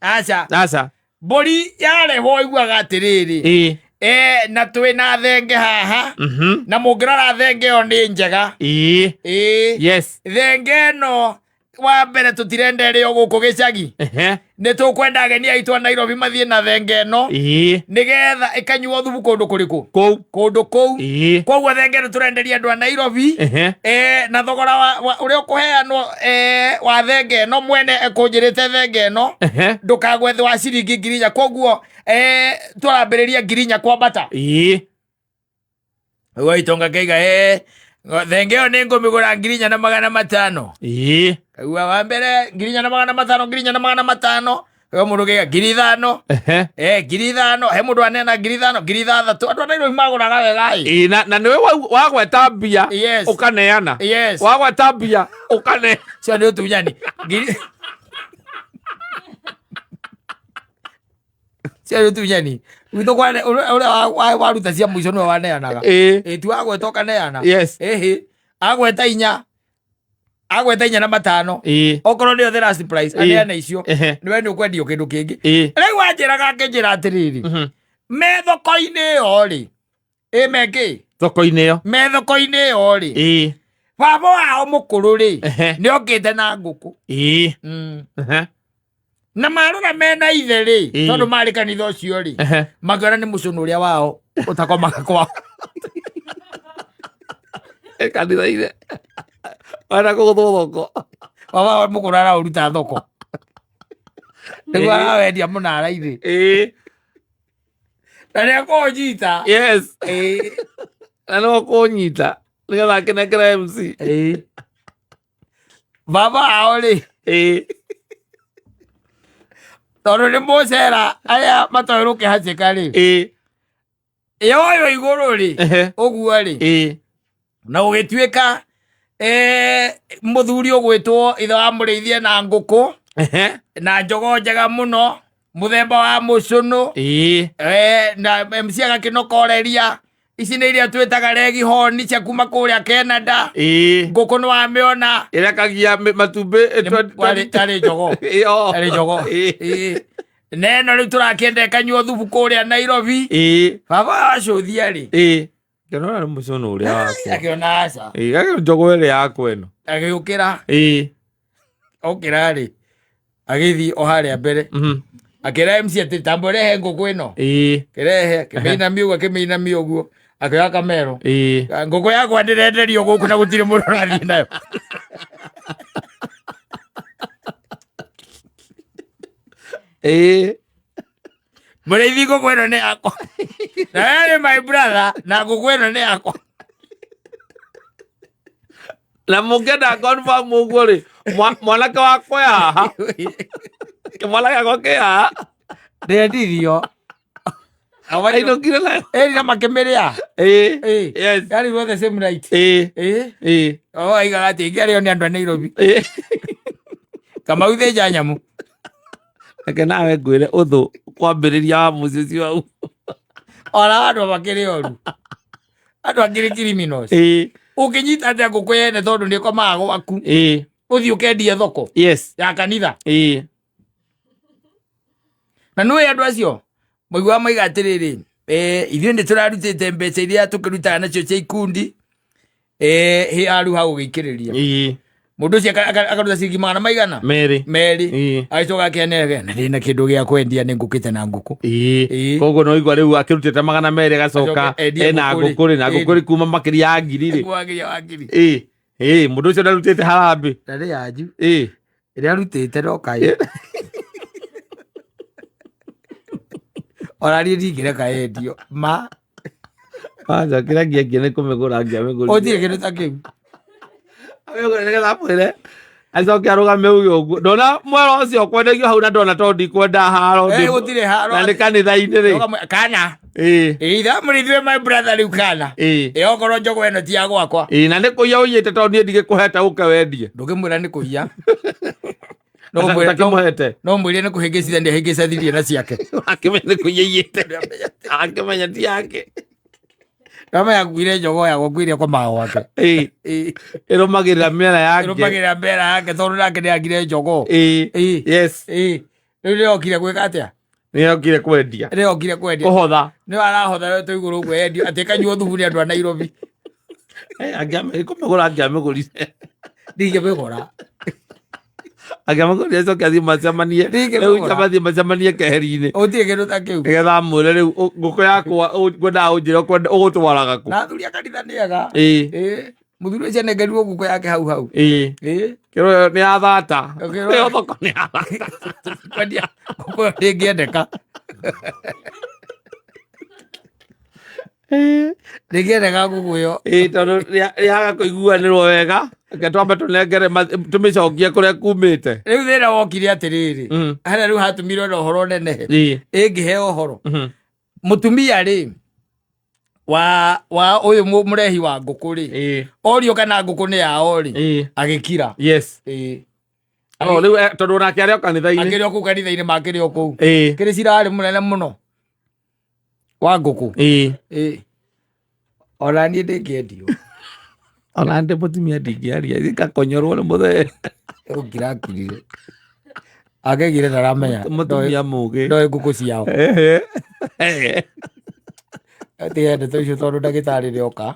Speaker 2: aca mburi yarehwo iguaga atiriri na twina thenge haha na mungirora thenge yo ni njega thenge no wa mbere tutirenderio guku gicagi ni tukwenda ageni aitwa Nairobi mathie na thenge no nigetha ikanyuo thubu kundu kuriku kundu kou koguo thenge no turenderia andu a Nairobi na thogora uria ukuheanwo wa thenge no mwene ekunjirite thenge no ndukagwethe wa ciringi 1000 koguo turambiriria 1000 kwambata waitonga keiga thenge yo ni ngumigura 4,500 kaua wa mbere 4,500 yo mundu keiga 5,000 5,000 he mundu anena 5,000 6,000 andu Nairobi maguraga wega
Speaker 1: na niwe wagweta mbia ukaneana wagweta mbia ukane
Speaker 2: cio ni utunyani cio tunyani wito kwane uria waruta cia muico no waneanaga tu agwetoka neana agweta 4 agweta 4 na 5 okoro ndio the last price aneana icio niwe ni ukwendio kindu kingi riu wanjiraga nginjira atiriri methoko-ini yo ri meki
Speaker 1: thoko-ini yo
Speaker 2: methoko-ini yo ri baba wao mukuru ri ni okite na nguku na marora mena ithe ri tondu mari kanitha ucio ri magara ni mucunu uria wao utakomaga kwao
Speaker 1: kanitha ithe wana kuguthoko
Speaker 2: baba mukuru ara uruta thoko niguo arawendia munara ithe na ni akojita
Speaker 1: Na no kũnyita nĩgetha akĩnengere MC.
Speaker 2: Baba ao rĩ tondũ nĩ mũcera arĩa matoĩ rũkĩhacĩka rĩ yoyo igũrũ rĩ ũguo rĩ na ũgĩtuĩka mũthuri ũgwĩtwo ithe wa mũrĩithie na ngũkũ na njogo njega mũno mũthemba wa mũcũnũ na MC agakĩnokoreria ici nĩ iria twĩtaga regihoni cia kuma kũrĩa Canada ngũkũ nĩ wamĩona
Speaker 1: ĩrekagia matumbĩ
Speaker 2: tarĩ njogo neno rĩu tũrakĩenda ĩkanyuo thubu kũrĩa Nairobi baba wacũthia rĩ
Speaker 1: ngĩona nĩ mũcũnũ ũrĩa wakwa
Speaker 2: akĩona aca
Speaker 1: njogo ĩrĩa yakwa ĩno
Speaker 2: agĩũkĩra okĩra rĩ agĩthiĩ o harĩa mbere akĩra MC atĩ tambo rehe ngũkũ ĩno kĩrehe kĩmĩinamia ũguo akĩoya kamero ngũkũ yakwa ndĩrenderio gũkũ na gũtirĩ mũndũ ũrathiĩ nayo mũrĩithi ngũkũ ĩno nĩ yakwa na wewe nĩ my brother na ngũkũ ĩno nĩ yakwa
Speaker 1: na mũngĩenda confirm ũguo rĩ mwanake wakwa haha mwanake wakwa kĩ haha
Speaker 2: ndendirio
Speaker 1: ainũkire nayo
Speaker 2: na makĩmĩrĩa
Speaker 1: yes
Speaker 2: yani the same night aigaga atĩ ingĩarĩo nĩ andũ a Nairobi Kamau thĩnja nyamũ
Speaker 1: reke nawe ngwĩre ũthũ kwambĩrĩria wa mũciĩ ũcio hau
Speaker 2: ona andũ makĩrĩ oru andũ akĩrĩ criminals ũkĩnyita atĩa ngũkũ yene tondũ nĩ ĩkomaga gwaku ũthiĩ ũkendia thoko ya kanitha na nĩwe andũ acio mũigua maiga atĩrĩrĩ ithuĩ nĩ tũrarutĩte mbeca iria tũkĩrutaga nacio cia ikundi haru ha gũgĩikĩrĩria mũndũ ũcio akaruta ciringi magana maigana merĩ agĩcoka akĩanege na ndĩ na kĩndũ gĩa kwendia nĩ ngũkĩte na ngũkũ
Speaker 1: koguo no igua rĩu akĩrutĩte magana merĩ agacoka ena ngũkũ na ngũkũ kuma makĩria ya ngiri rĩ mũndũ ũcio ndarutĩte harambĩ
Speaker 2: ndarĩ yanju ĩrĩa arutĩte no kaĩ orariĩ ndingĩreka endio
Speaker 1: kwanza kĩrĩa ngĩengia nĩ kũmĩgũra ngĩamĩgũrire
Speaker 2: ũtirĩ kĩndũ ta kĩu
Speaker 1: amĩgũrire nĩgetha mwĩre acoke arũgame uge ũguo ndona mwero ũcio kwendagio hau na ndona tondũ ndikwenda haro
Speaker 2: gũtirĩ haro
Speaker 1: na nĩ kanitha-inĩ rĩ
Speaker 2: kana ithe mũrĩithie my brother rĩu kana okorwo njogo ĩno ti ya gwakwa
Speaker 1: na nĩ kũiya ũiyĩte tondũ niĩ ndigĩkũhete ũke wendie
Speaker 2: ndũkĩmwĩra nĩ kũiya
Speaker 1: no
Speaker 2: mwĩre nĩ kũhĩngĩcithania hĩngĩcathirie na ciake
Speaker 1: akĩmenya nĩ kũiya iyĩte akĩmenya ti yake
Speaker 2: kama yakuire njogo ya gũkuire komaga gwake
Speaker 1: ĩrũmagĩrĩra mĩera
Speaker 2: yake tondũ nake nĩagire njogo
Speaker 1: yes
Speaker 2: rĩu nĩokire gwĩka atĩa
Speaker 1: nĩokire kwendia kũhotha
Speaker 2: nĩ arahotha weto igũrũ ũguo endio atĩ kanyuo thubu nĩ andũ a Nairobi
Speaker 1: kũmĩgũra angĩamĩgũrire
Speaker 2: ndingĩmĩgũra
Speaker 1: angĩamĩgũrire acoke athiĩ macemanie rĩu mathiĩ macemanie keheri-inĩ
Speaker 2: ũtirĩ kĩndũ ta kĩu
Speaker 1: nĩgetha mwĩre rĩu ngũkũ yakwa ngwendaga ũnjĩre ũgũtwaraga kũ
Speaker 2: na athuri a kanitha nĩega mũthuri ũcio nengerirwo ngũkũ yake hau
Speaker 1: kĩro nĩ yathata ĩyo thoko nĩ yathata
Speaker 2: kwendia ngũkũ ĩyo ndĩngĩendeka ndĩngĩendeka ngũkũ ĩyo
Speaker 1: tondũ rĩaga kũiguanĩrwo wega reke twambe tũnengere tũmĩcokie kũrĩa kumĩte
Speaker 2: rĩu thĩna wokire atĩrĩrĩ harĩa rĩu hatũmirwo na ũhoro nenehe ĩngĩheo ũhoro mũtumia rĩ wa ũyũ mũrehi wa ngũkũ rĩ orio kana ngũkũ nĩ yao rĩ agĩkira
Speaker 1: rĩu tondũ nake arĩ o kanitha-inĩ
Speaker 2: akĩrĩ o kũu kanitha-inĩ makĩrĩ o kũu kĩrĩ cirarĩ mũnene mũno wa ngũkũ ona niĩ ndĩngĩendio
Speaker 1: ona ndĩ mũtumia ndingĩaria gakonyorwo nĩ mũthee
Speaker 2: ũngirakirire akegire ndaramenya
Speaker 1: mũtumia mũgĩ
Speaker 2: ndoĩ ngũkũ ciao tiga ndeto icio tondũ ndagĩtarĩ rĩoka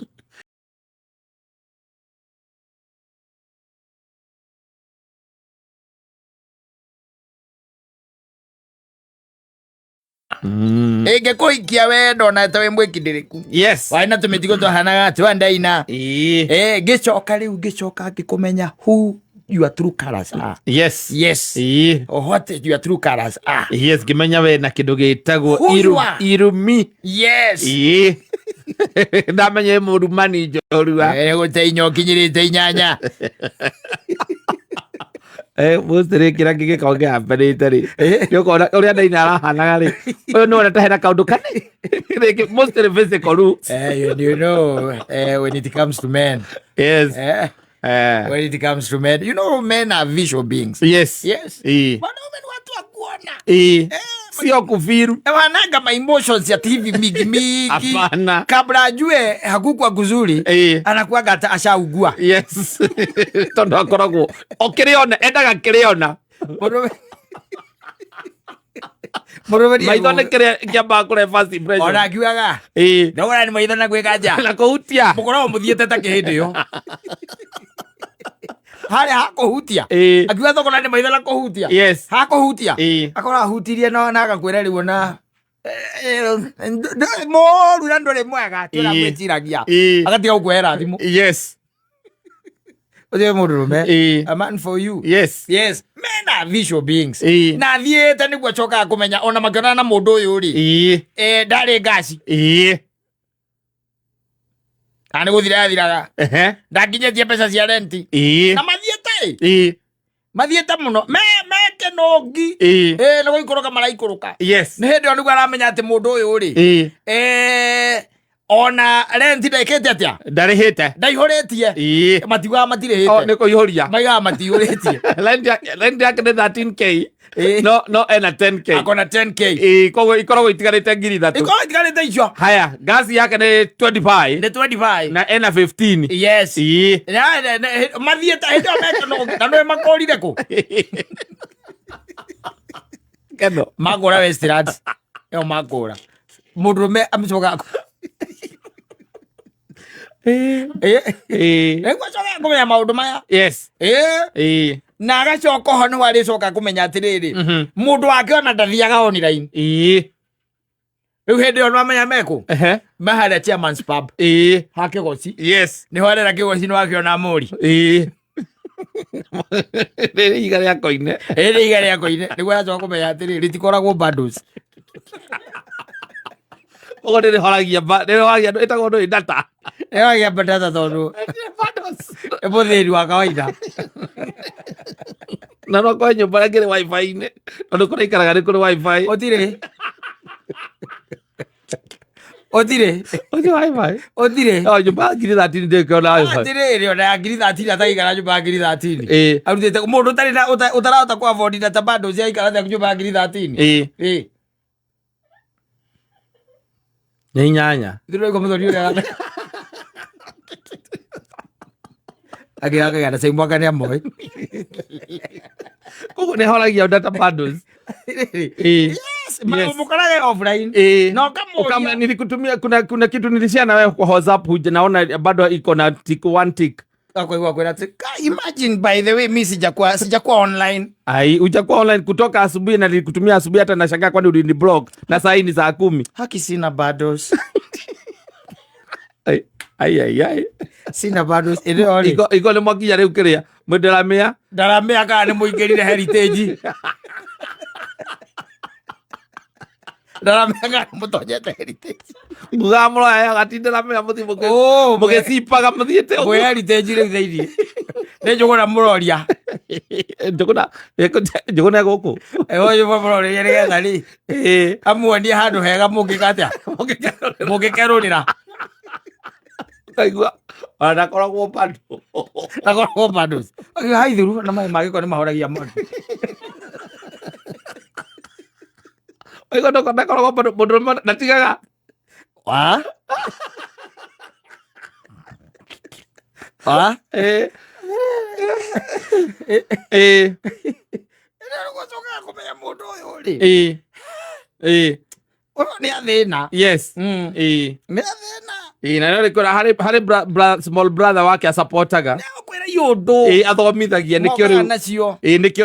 Speaker 2: ingĩkũhikia we ndonete wĩ mwĩkindĩrĩku warĩ na tũmĩtigo twahanaga twandaina ngĩcoka rĩu ngĩcoka ngĩkũmenya who your true colors are.
Speaker 1: Yes.
Speaker 2: Yes. Or what your true colors are.
Speaker 1: Yes, kimenya we na kindu gitagwo irumi.
Speaker 2: Yes.
Speaker 1: Ndamenye murumani njorua.
Speaker 2: Guteinyo kinyirite inyanya.
Speaker 1: Mustere kira kige kauge hapenite ri. Yo kona uria ndaina arahanaga ri. Uyu no ndata hena kaundu kane. Reke mustere physical ru.
Speaker 2: You know, when it comes to men.
Speaker 1: Yes.
Speaker 2: When it comes to men, you know, men are visual beings.
Speaker 1: Yes.
Speaker 2: Yes. Wanaume ni watu wa kuona.
Speaker 1: Sio kufiru.
Speaker 2: Wanaga ma emotions ya TV mingi.
Speaker 1: Hapana.
Speaker 2: Kabla ajue hakukuwa kuzuri, anakuwa gata ashaugua.
Speaker 1: Yes. Tondo akoragwo. Okiriona endaga kiriona. Maithone kiamba kure first impression.
Speaker 2: Ona kiugaga. Ndogora ni maithona gwikaja.
Speaker 1: Na kuhutia.
Speaker 2: Mukorwo muthiete ta kihindi yo. Haria hakuhutia. Akiuga thogora ni maithona kuhutia.
Speaker 1: Yes.
Speaker 2: Hakuhutia. Akora hutirie no na agakwira riu na moru na ndore mwega tira mwitiragia. Agatiga gukwera thimu.
Speaker 1: Yes.
Speaker 2: Oje murume. A man for you.
Speaker 1: Yes.
Speaker 2: Yes. Men are visual beings. Na thiete niguo choka kumenya ona makiona na mundu uyu ri. Ndari ngasi. Ani guthiraga. Ndakinyetie pesa cia renti. Na mathiete. Mathiete muno. Meke nongi. No guikoroka maraikoroka.
Speaker 1: Yes.
Speaker 2: Ni hindi onu aramenya ati mundu uyu ri. Ona renti ndaikete atia.
Speaker 1: Ndarihite.
Speaker 2: Ndaihuritie. Matiwa matirihite.
Speaker 1: Niko ihoria.
Speaker 2: Maiga matihuritie.
Speaker 1: Renti yake ni 13k. No ena 10k.
Speaker 2: Akona 10k.
Speaker 1: Kogo ikoragwo itigarite ngiri 3.
Speaker 2: Ikoragwo itigarite icio.
Speaker 1: Haya, gasi yake ni 25.
Speaker 2: Ni 25.
Speaker 1: Na ena 15.
Speaker 2: Yes. Mathiete hindi omeke no na no makorire ku.
Speaker 1: Kendo.
Speaker 2: Magora Westlands. Yo magora. Murume amcoka. Ego choka kumenya maundu maya.
Speaker 1: Yes.
Speaker 2: Na agacoka ho ni wari coka kumenya atiriri. Mundu wake ona ndathiaga online. Riu hindi yo nwamenya meku. Maharia Chairman's Pub. Hake goci.
Speaker 1: Yes.
Speaker 2: Ni horera kigoci ni wakiona muri.
Speaker 1: Riri igari akoine.
Speaker 2: Riri igari akoine. Ni gwa coka kumenya atiriri tikoragwo bundles.
Speaker 1: Ogo riri horagia itagwo ndo data.
Speaker 2: Horagia data tondu. Ebuthiri wa kawaida.
Speaker 1: Na no kwa nyumba ngire wifi ne. Tondu kuri ikaraga ni kuri wifi.
Speaker 2: Otire. Otire.
Speaker 1: Oje wifi.
Speaker 2: Otire.
Speaker 1: Nyumba ngiri 13 ndeke ona wifi.
Speaker 2: Otire ri ona ngiri 13 ataigara nyumba ngiri 13. Arutete mundu tari na utarahota ku afford data bundles ya ikara nyumba ngiri 13.
Speaker 1: Ni nyanya.
Speaker 2: Ndiro iko muthori ule. Agiaga gana sai mwaka ni amoi.
Speaker 1: Kogo ne horagia data bundles.
Speaker 2: Yes, mukaraga offline.
Speaker 1: No kama nilikutumia kuna kitu nilishia na wewe kwa WhatsApp huja naona bado iko na tick one tick.
Speaker 2: Kwa hivyo kwa imagine by the way mimi sijakuwa online.
Speaker 1: Hujakuwa online kutoka asubuhi na nilikutumia asubuhi hata nashangaa kwani ulini block na saa hii ni saa 10.
Speaker 2: Haki sina bundles.
Speaker 1: Ai.
Speaker 2: Sina bundles.
Speaker 1: Iko le mwakinya riu kiria. Mwenderamia.
Speaker 2: Ndaramia kana ni muingirire heritage. Ndaramia kana mutonyete heritage.
Speaker 1: Mugamro aya gatindira mea muthi mugecipaga muthiete
Speaker 2: uguo heritage riu theirie. Ni njuguna muroria. Njuguna guku. Oyo muroria nigetha ri. Amuonie handu hega mungikatia. Mungikerurira.
Speaker 1: Kaigua ana koragwo pandu.
Speaker 2: Akoragwo pandu. Hai thuru na mai magiko ni mahoragia mundu.
Speaker 1: Oigo ndo kona koragwo pandu mundu natigaga.
Speaker 2: Wa? Wa? Gucoka kumenya mundu uyu ri. Uyu ni athina.
Speaker 1: Yes. Ni
Speaker 2: athina.
Speaker 1: Na ndio kuna hari small brother wake supportaga.
Speaker 2: Kwira yundu
Speaker 1: athomithagia nikio riu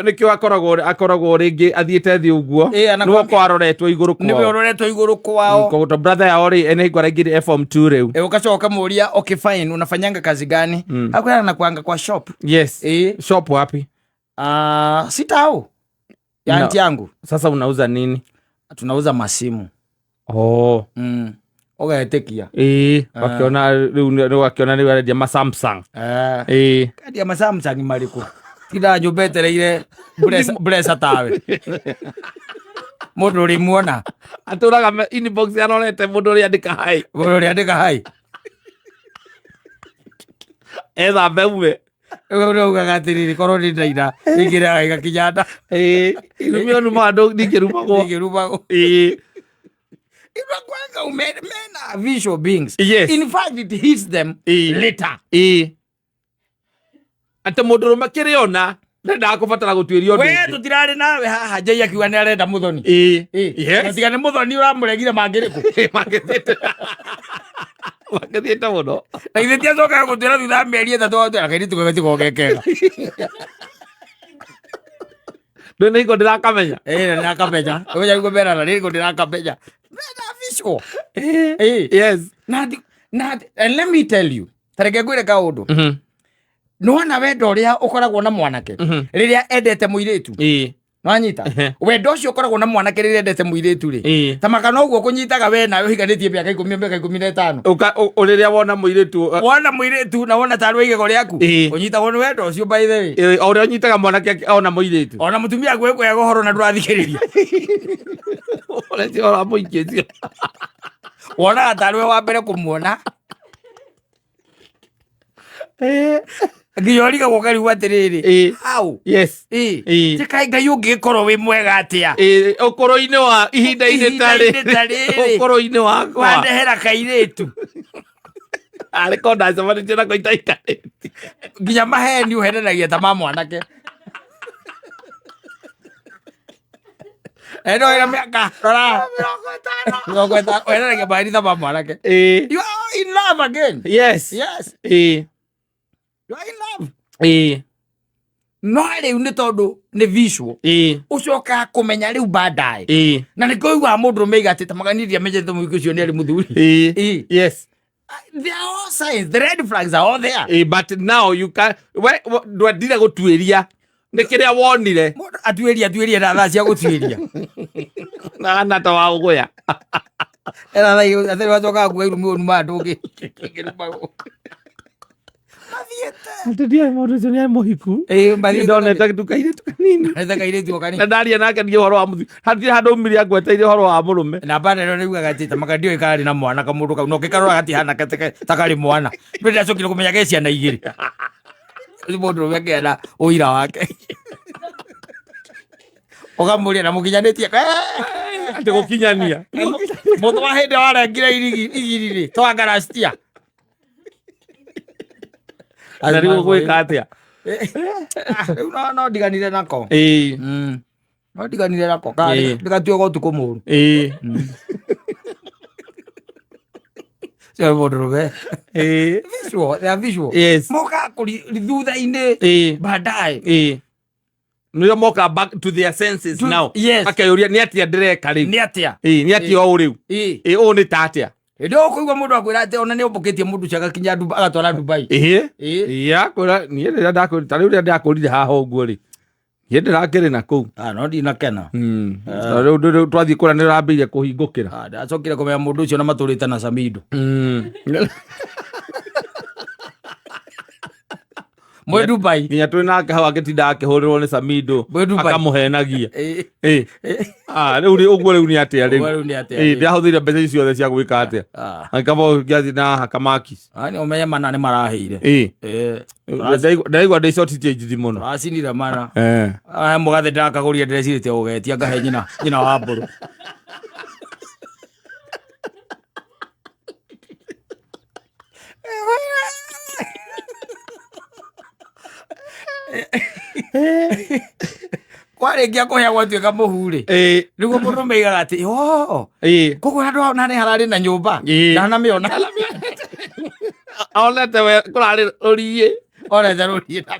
Speaker 1: nikio akoragwo ringi athiete thi uguo no kwaroretwo iguru kwao
Speaker 2: niwe uroretwo iguru kwao
Speaker 1: ko brother yao ri ene ngwaraingire form 2 riu
Speaker 2: ukacoka muria okay fine unafanyanga kazi gani akwenda na kuanga kwa shop
Speaker 1: yes shop wapi
Speaker 2: sitao ya aunti yangu
Speaker 1: sasa unauza nini
Speaker 2: tunauza masimu ogaetekia
Speaker 1: wakiona ni wale ma Samsung
Speaker 2: kadi ya ma Samsung mariko kila njubetereire blesa tawe mundu ri muona
Speaker 1: aturaga inbox yaronete mundu ri andika hai etha mbeume
Speaker 2: ugaga atiriri korwo ni ndaina ingiraga igakinyanda
Speaker 1: irumio numa ndo ningirumagwo
Speaker 2: Ibakwanga men are visual beings.
Speaker 1: Yes.
Speaker 2: In fact, it hits them later.
Speaker 1: Ate mundu makiriona nda akubatara gutwirio
Speaker 2: ndu. We tutirari nawe haha jai akiwa ni arenda muthoni.
Speaker 1: Yes.
Speaker 2: Tigane muthoni uramuregire mangiriku.
Speaker 1: Magithiete muno.
Speaker 2: Na ithitia coka gutwira thutha meri 3 atwira kairi tugageti gogekega.
Speaker 1: Ndone iko ndirakamenya.
Speaker 2: Ndirakamenya. Oya iko bera na iko ndirakamenya. Visual.
Speaker 1: Yes.
Speaker 2: And let me tell you. Tareke gwire kaundu. Nona wendo ria ukoragwo na mwanake. Riria endete muiritu. Nwanyita. Wendo ucio ukoragwo na mwanake riria endete muiritu ri. Tamaka no guo kunyitaga we nawe higanitie miaka 10 miaka 15.
Speaker 1: Riria wona muiritu
Speaker 2: na wona tarwe igego riaku. Unyitagwo ni wendo ucio by the way.
Speaker 1: Ore unyitaga mwanake ona muiritu.
Speaker 2: Ona mutumia gweko ya gohoro na ndurathikiriria.
Speaker 1: Ole ti ora muingicio.
Speaker 2: Wona tarwe wa mbere kumuona. Ngiyoriga gukari watiriri. How?
Speaker 1: Yes.
Speaker 2: Tikai ngai ungikorwo wi mwega atia.
Speaker 1: Ukoro-ini wa ihinda-ini tari. Ukoro-ini wakwa.
Speaker 2: Wandehera kairitu.
Speaker 1: Ariko ndacomanĩtie nako itaikarĩte.
Speaker 2: Nginya maheni uhenanagia ta ma mwanake. Eno ira miaka rora 50 uhenanagia maheni ta ma mwanake. You are in love again.
Speaker 1: Yes. You
Speaker 2: are in love. No riu ni tondu ni visual. Ucoka kumenya riu baadaye. Na ni koigwa mundu meiga ati tamaganiria menyete muiko ucio ni ari muthuri.
Speaker 1: Yes.
Speaker 2: There are all signs. The red flags are all there.
Speaker 1: But now you can ndwendire gutwiria ni kiria wonire
Speaker 2: atuiria na thaa cia gutwiria
Speaker 1: na nata wa uguya
Speaker 2: era thai atheri wacoka kuwa irumu numa ndungi
Speaker 1: Ndio modo zoni ya mohiku. Ndonete tukaire tukanini.
Speaker 2: Kaire tukanini.
Speaker 1: Na ndaria nake ndio horo wa muthu. Hatire handu miri agweteire horo wa murume.
Speaker 2: Na bana no niuga gatita makandio ikari na mwana kamundu ka no kikarora gati hana takari mwana. Ndira cokire kumenya gecia na igiri. Uyu mundu weke na uira wake. Ogamuria na mukinyanĩtie
Speaker 1: ati gukinyania.
Speaker 2: Mundu wa hende warengire igiri twangarastia.
Speaker 1: Ana riu gwika atia
Speaker 2: no diganire nako no diganire nako kale ndigatue go tukumuru sio bodrobe visual
Speaker 1: yes
Speaker 2: moka kuri thutha-ini baadaye
Speaker 1: nio moka back to their senses now akayuria ni atia ndireka riu
Speaker 2: ni atia
Speaker 1: ni atia o riu o ni tatia
Speaker 2: ndio kuigwa mundu akwira ati ona ni oboketie mundu chaga kinya agatwara Dubai
Speaker 1: ya kora ni ende ndako tari uri ndakorire haha uguo ri yende rakire na ku
Speaker 2: no ndi nakena
Speaker 1: riu twathie kura ni rambirie kuhingukira
Speaker 2: ndacokire kumenya mundu ucio na maturite na Samido mwe Dubai
Speaker 1: nginya twi nake hawa gitinda akihurirwo ni Samido akamuhenagia riu uguo riu ni atia riu ndiahuthire mbeca icio ciothe cia gwika atia akabo giathi na hakamaki
Speaker 2: ani umenye mana ni maraheire
Speaker 1: ndaigua ndi short change muno
Speaker 2: acinire mana mugathe ndakaguria ndecirite ugetia ngahe nyina wa mburu kwarengia kuheagwo atuika muhuri niguo mundu meigaga ati koguo andu nani harari na nyumba ndana miona
Speaker 1: onete we kurari urie
Speaker 2: Ora daruri na.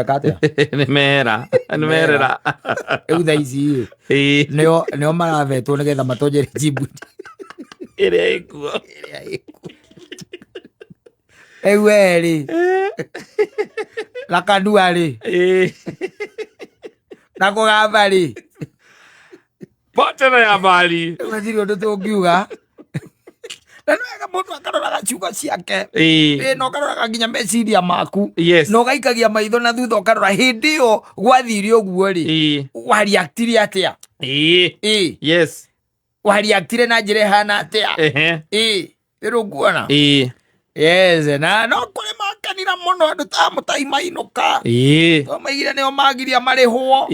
Speaker 2: Katea.
Speaker 1: Nemera.
Speaker 2: Eu daizi. Neo maravetwo nigetha matonjere Djibouti.
Speaker 1: Ere ikuo.
Speaker 2: Eu eri. La kadua ri. Na kugamba ri.
Speaker 1: Potera ya bali.
Speaker 2: Waziri undu tungiuga. Na nwega mundu akaroraga ciugo ciake. No karoraga nginya meciria maku. No gaikagia maitho na thutha ukarora hindi iyo gwathire uguo ri. Wa reactire atia?
Speaker 1: Yes.
Speaker 2: Wa reactire na njira ihana atia? Pero nguona. Yes, na no kuri makanira muno andu ta mutaimainuka. To maigire nio magiria marihwo.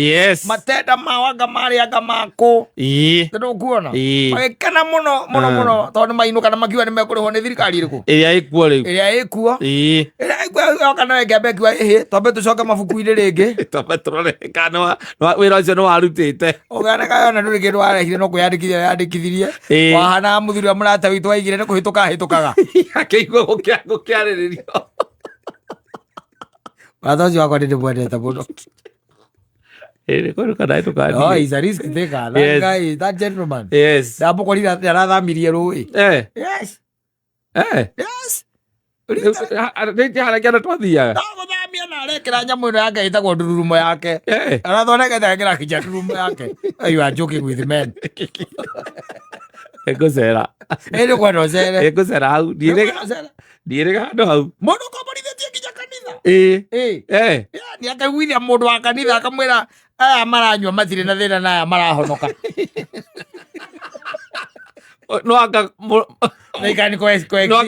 Speaker 2: Matenda mawanga marianga mako. Pero nguona. Magikana muno tondu mainuka na makiwa ni mekurihwo ni thirikari iriku. Iria ikuo riu. Iria ikuo. Iria ikuo kana weke kiwa tombe tucoke mabuku-ini ringi. Tombe turore kana wira ucio no warutite. Ugana kayona nduri kindu warehire no kuyandikithia yandikithirie. Wahana muthuri wa murata witu waigire ni kuhituka hitukaga. Akeigua gukiariririo. Wathoci wakwa ndimwendete muno. Oh, he's a risk taker. That guy, that gentleman. Yes. Ndamukorire arathamirie rui. Yes. Yes. Harakiana twathiaga. Ndaguthamia na arekera nyamu ino yake itagwo ndururumo yake. Arathondekete agekĩra kinya ndururumo yake. You are joking with men. Ekucera. Eri kwenda ucere. Ekucera hau. Ndiĩrĩga handũ hau. Mũndũ ũkomborithĩtie nginya kanitha. Ni akaiguithia mũndũ wa kanitha akamwĩra aya maranyua matirĩ na thĩna na aya marahonoka. No aka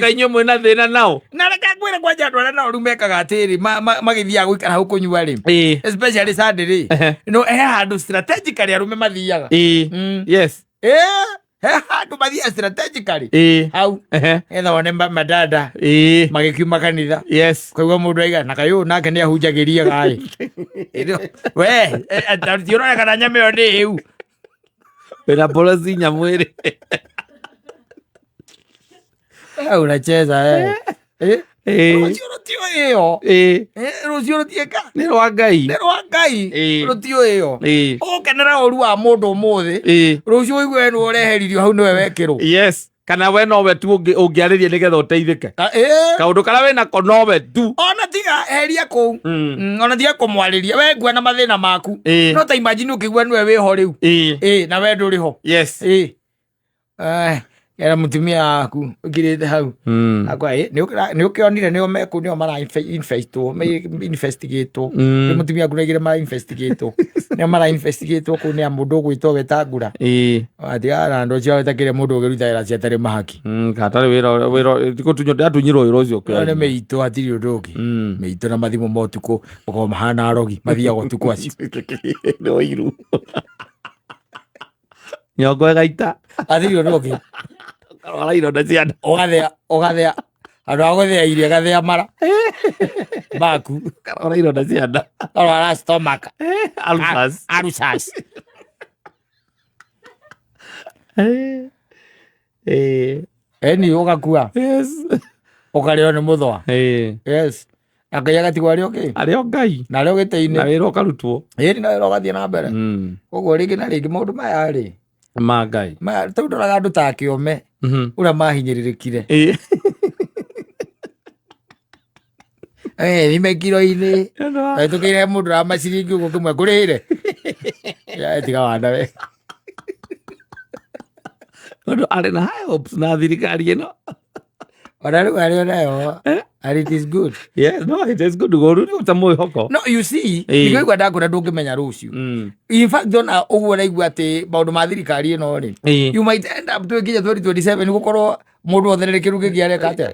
Speaker 2: inyuĩ mwĩna thĩna nao. Na reke ngwĩre kwanja andũ arĩa nao rĩu mekaga atĩrĩ magĩthiaga gũikara hau kũnyua rĩ. Especially Sunday rĩ. No handũ strategically arũme mathiaga. Yes. He handu mathia strategically. Hau. Etha wone madada. Magikiuma kanitha. Yes. Kaigua mundu aiga na kayu nake ni ahunjagiria gai. We, tiurona kana nyame yo ni hiu. Wena policy nyamwiri. Unacheza rutio iyo. Rutio rutieka. Ni rwa Ngai. Rutio iyo. Ukenera oru wa mundu muthi. Rucio igwe no ureheririo hau niwe wekirwo. Yes. Kana we no we tu ungiaririe nigetha uteithike. Kaundu kara we nako no we tu. Ona tiga heria ku. Ona tiga kumwariria we ngua na mathina maku. No ta imagine ukigwa niwe wi ho riu. Na we nduri ho. Yes. Era mutumia aku ukirite hau. Akwa ni ukionire ni omeku ni mara investigate. Ni mutumia aku negire mara investigate. Ni mara investigate ku ni amundu gwitwo wetangura. Atiara ndo cia wetakire mundu ugiruta ira cia tari mahaki. Katari wira tikutunyo ndatunyiro wira ucio kwa. Ni meito atiri undugi. Meito na mathimo motuko uko mahana arogi mathia gotuko aci. No iru. Nyongo gaita. Atiri undugi. Arairo na ciana. Ogathea. Andu agothea irio gathea mara. Baku. Arairo na ciana. Ara stomach. Arusas. Eni ugakua. Yes. Ukareo ni muthwa. Yes. Akaya gatigwa ari Ngai. Na reo giteine. Na wira ukarutwo. Na wira ugathie na mbere. Koguo ringi na ringi maundu maya ri. Ma Ngai. Ma taudoraga andu ta kiome. Ura mahinyiririkire. Ni mekiro ini. Tukire mundu ra maciringi ugo kumwe kurire. Ya tiga wanda we. Mundu ari na high hopes na thirikari ino. Ari nayo. And it is good. Yes, no, it is good to go to the hoko. No, you see, you go to the document rucio. In fact, don't over like what the Baudu Madri carry no. You might end up to get 2027 who mundu othe rä kä ru gä gä areka atä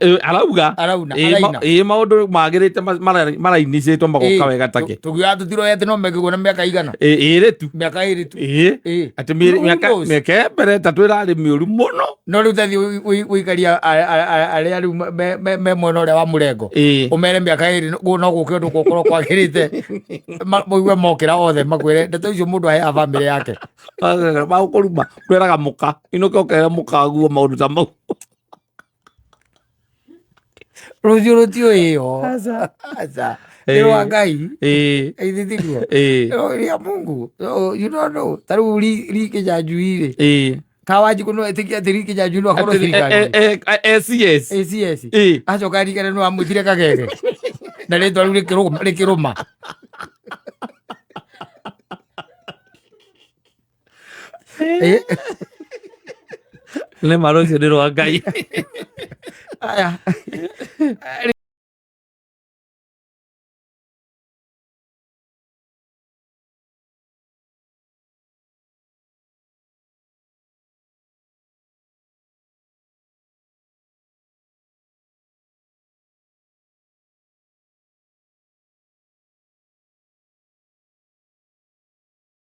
Speaker 1: arauna maå magä rä te marainicätwo magoka wega take
Speaker 2: tå giaga tå tiroete no mekä guo na mä aka igana
Speaker 1: rä tu
Speaker 2: mä aka ä rä tu
Speaker 1: atä mä ke mbere ta twä rarä mä å ru må no
Speaker 2: no rä u tathiä wå ikaria arä a rä u me mwena å rä a wa må rengo å mere mä aka ä rä no gå kä ndå gå korwo kwagä rä te moigue mokä ra othe makwä re ndeto icio må ndå aheaga bamä rä yake
Speaker 1: magå ruma kweraga må ka ino kä okere må ka guo maå ndå ta mau
Speaker 2: rå cio rå tiå ä yo nä rwa ngai ithä tiguo ria mungu ta rä u rikä njanjui-rä kawanjikå no etä kia atä rikä njanjui no akorwo thirikari acoka ririkane no amwä tire kagege na rä twa rä u rä kä rå ma
Speaker 1: nä marå cio nä rwa ngai
Speaker 2: aya rä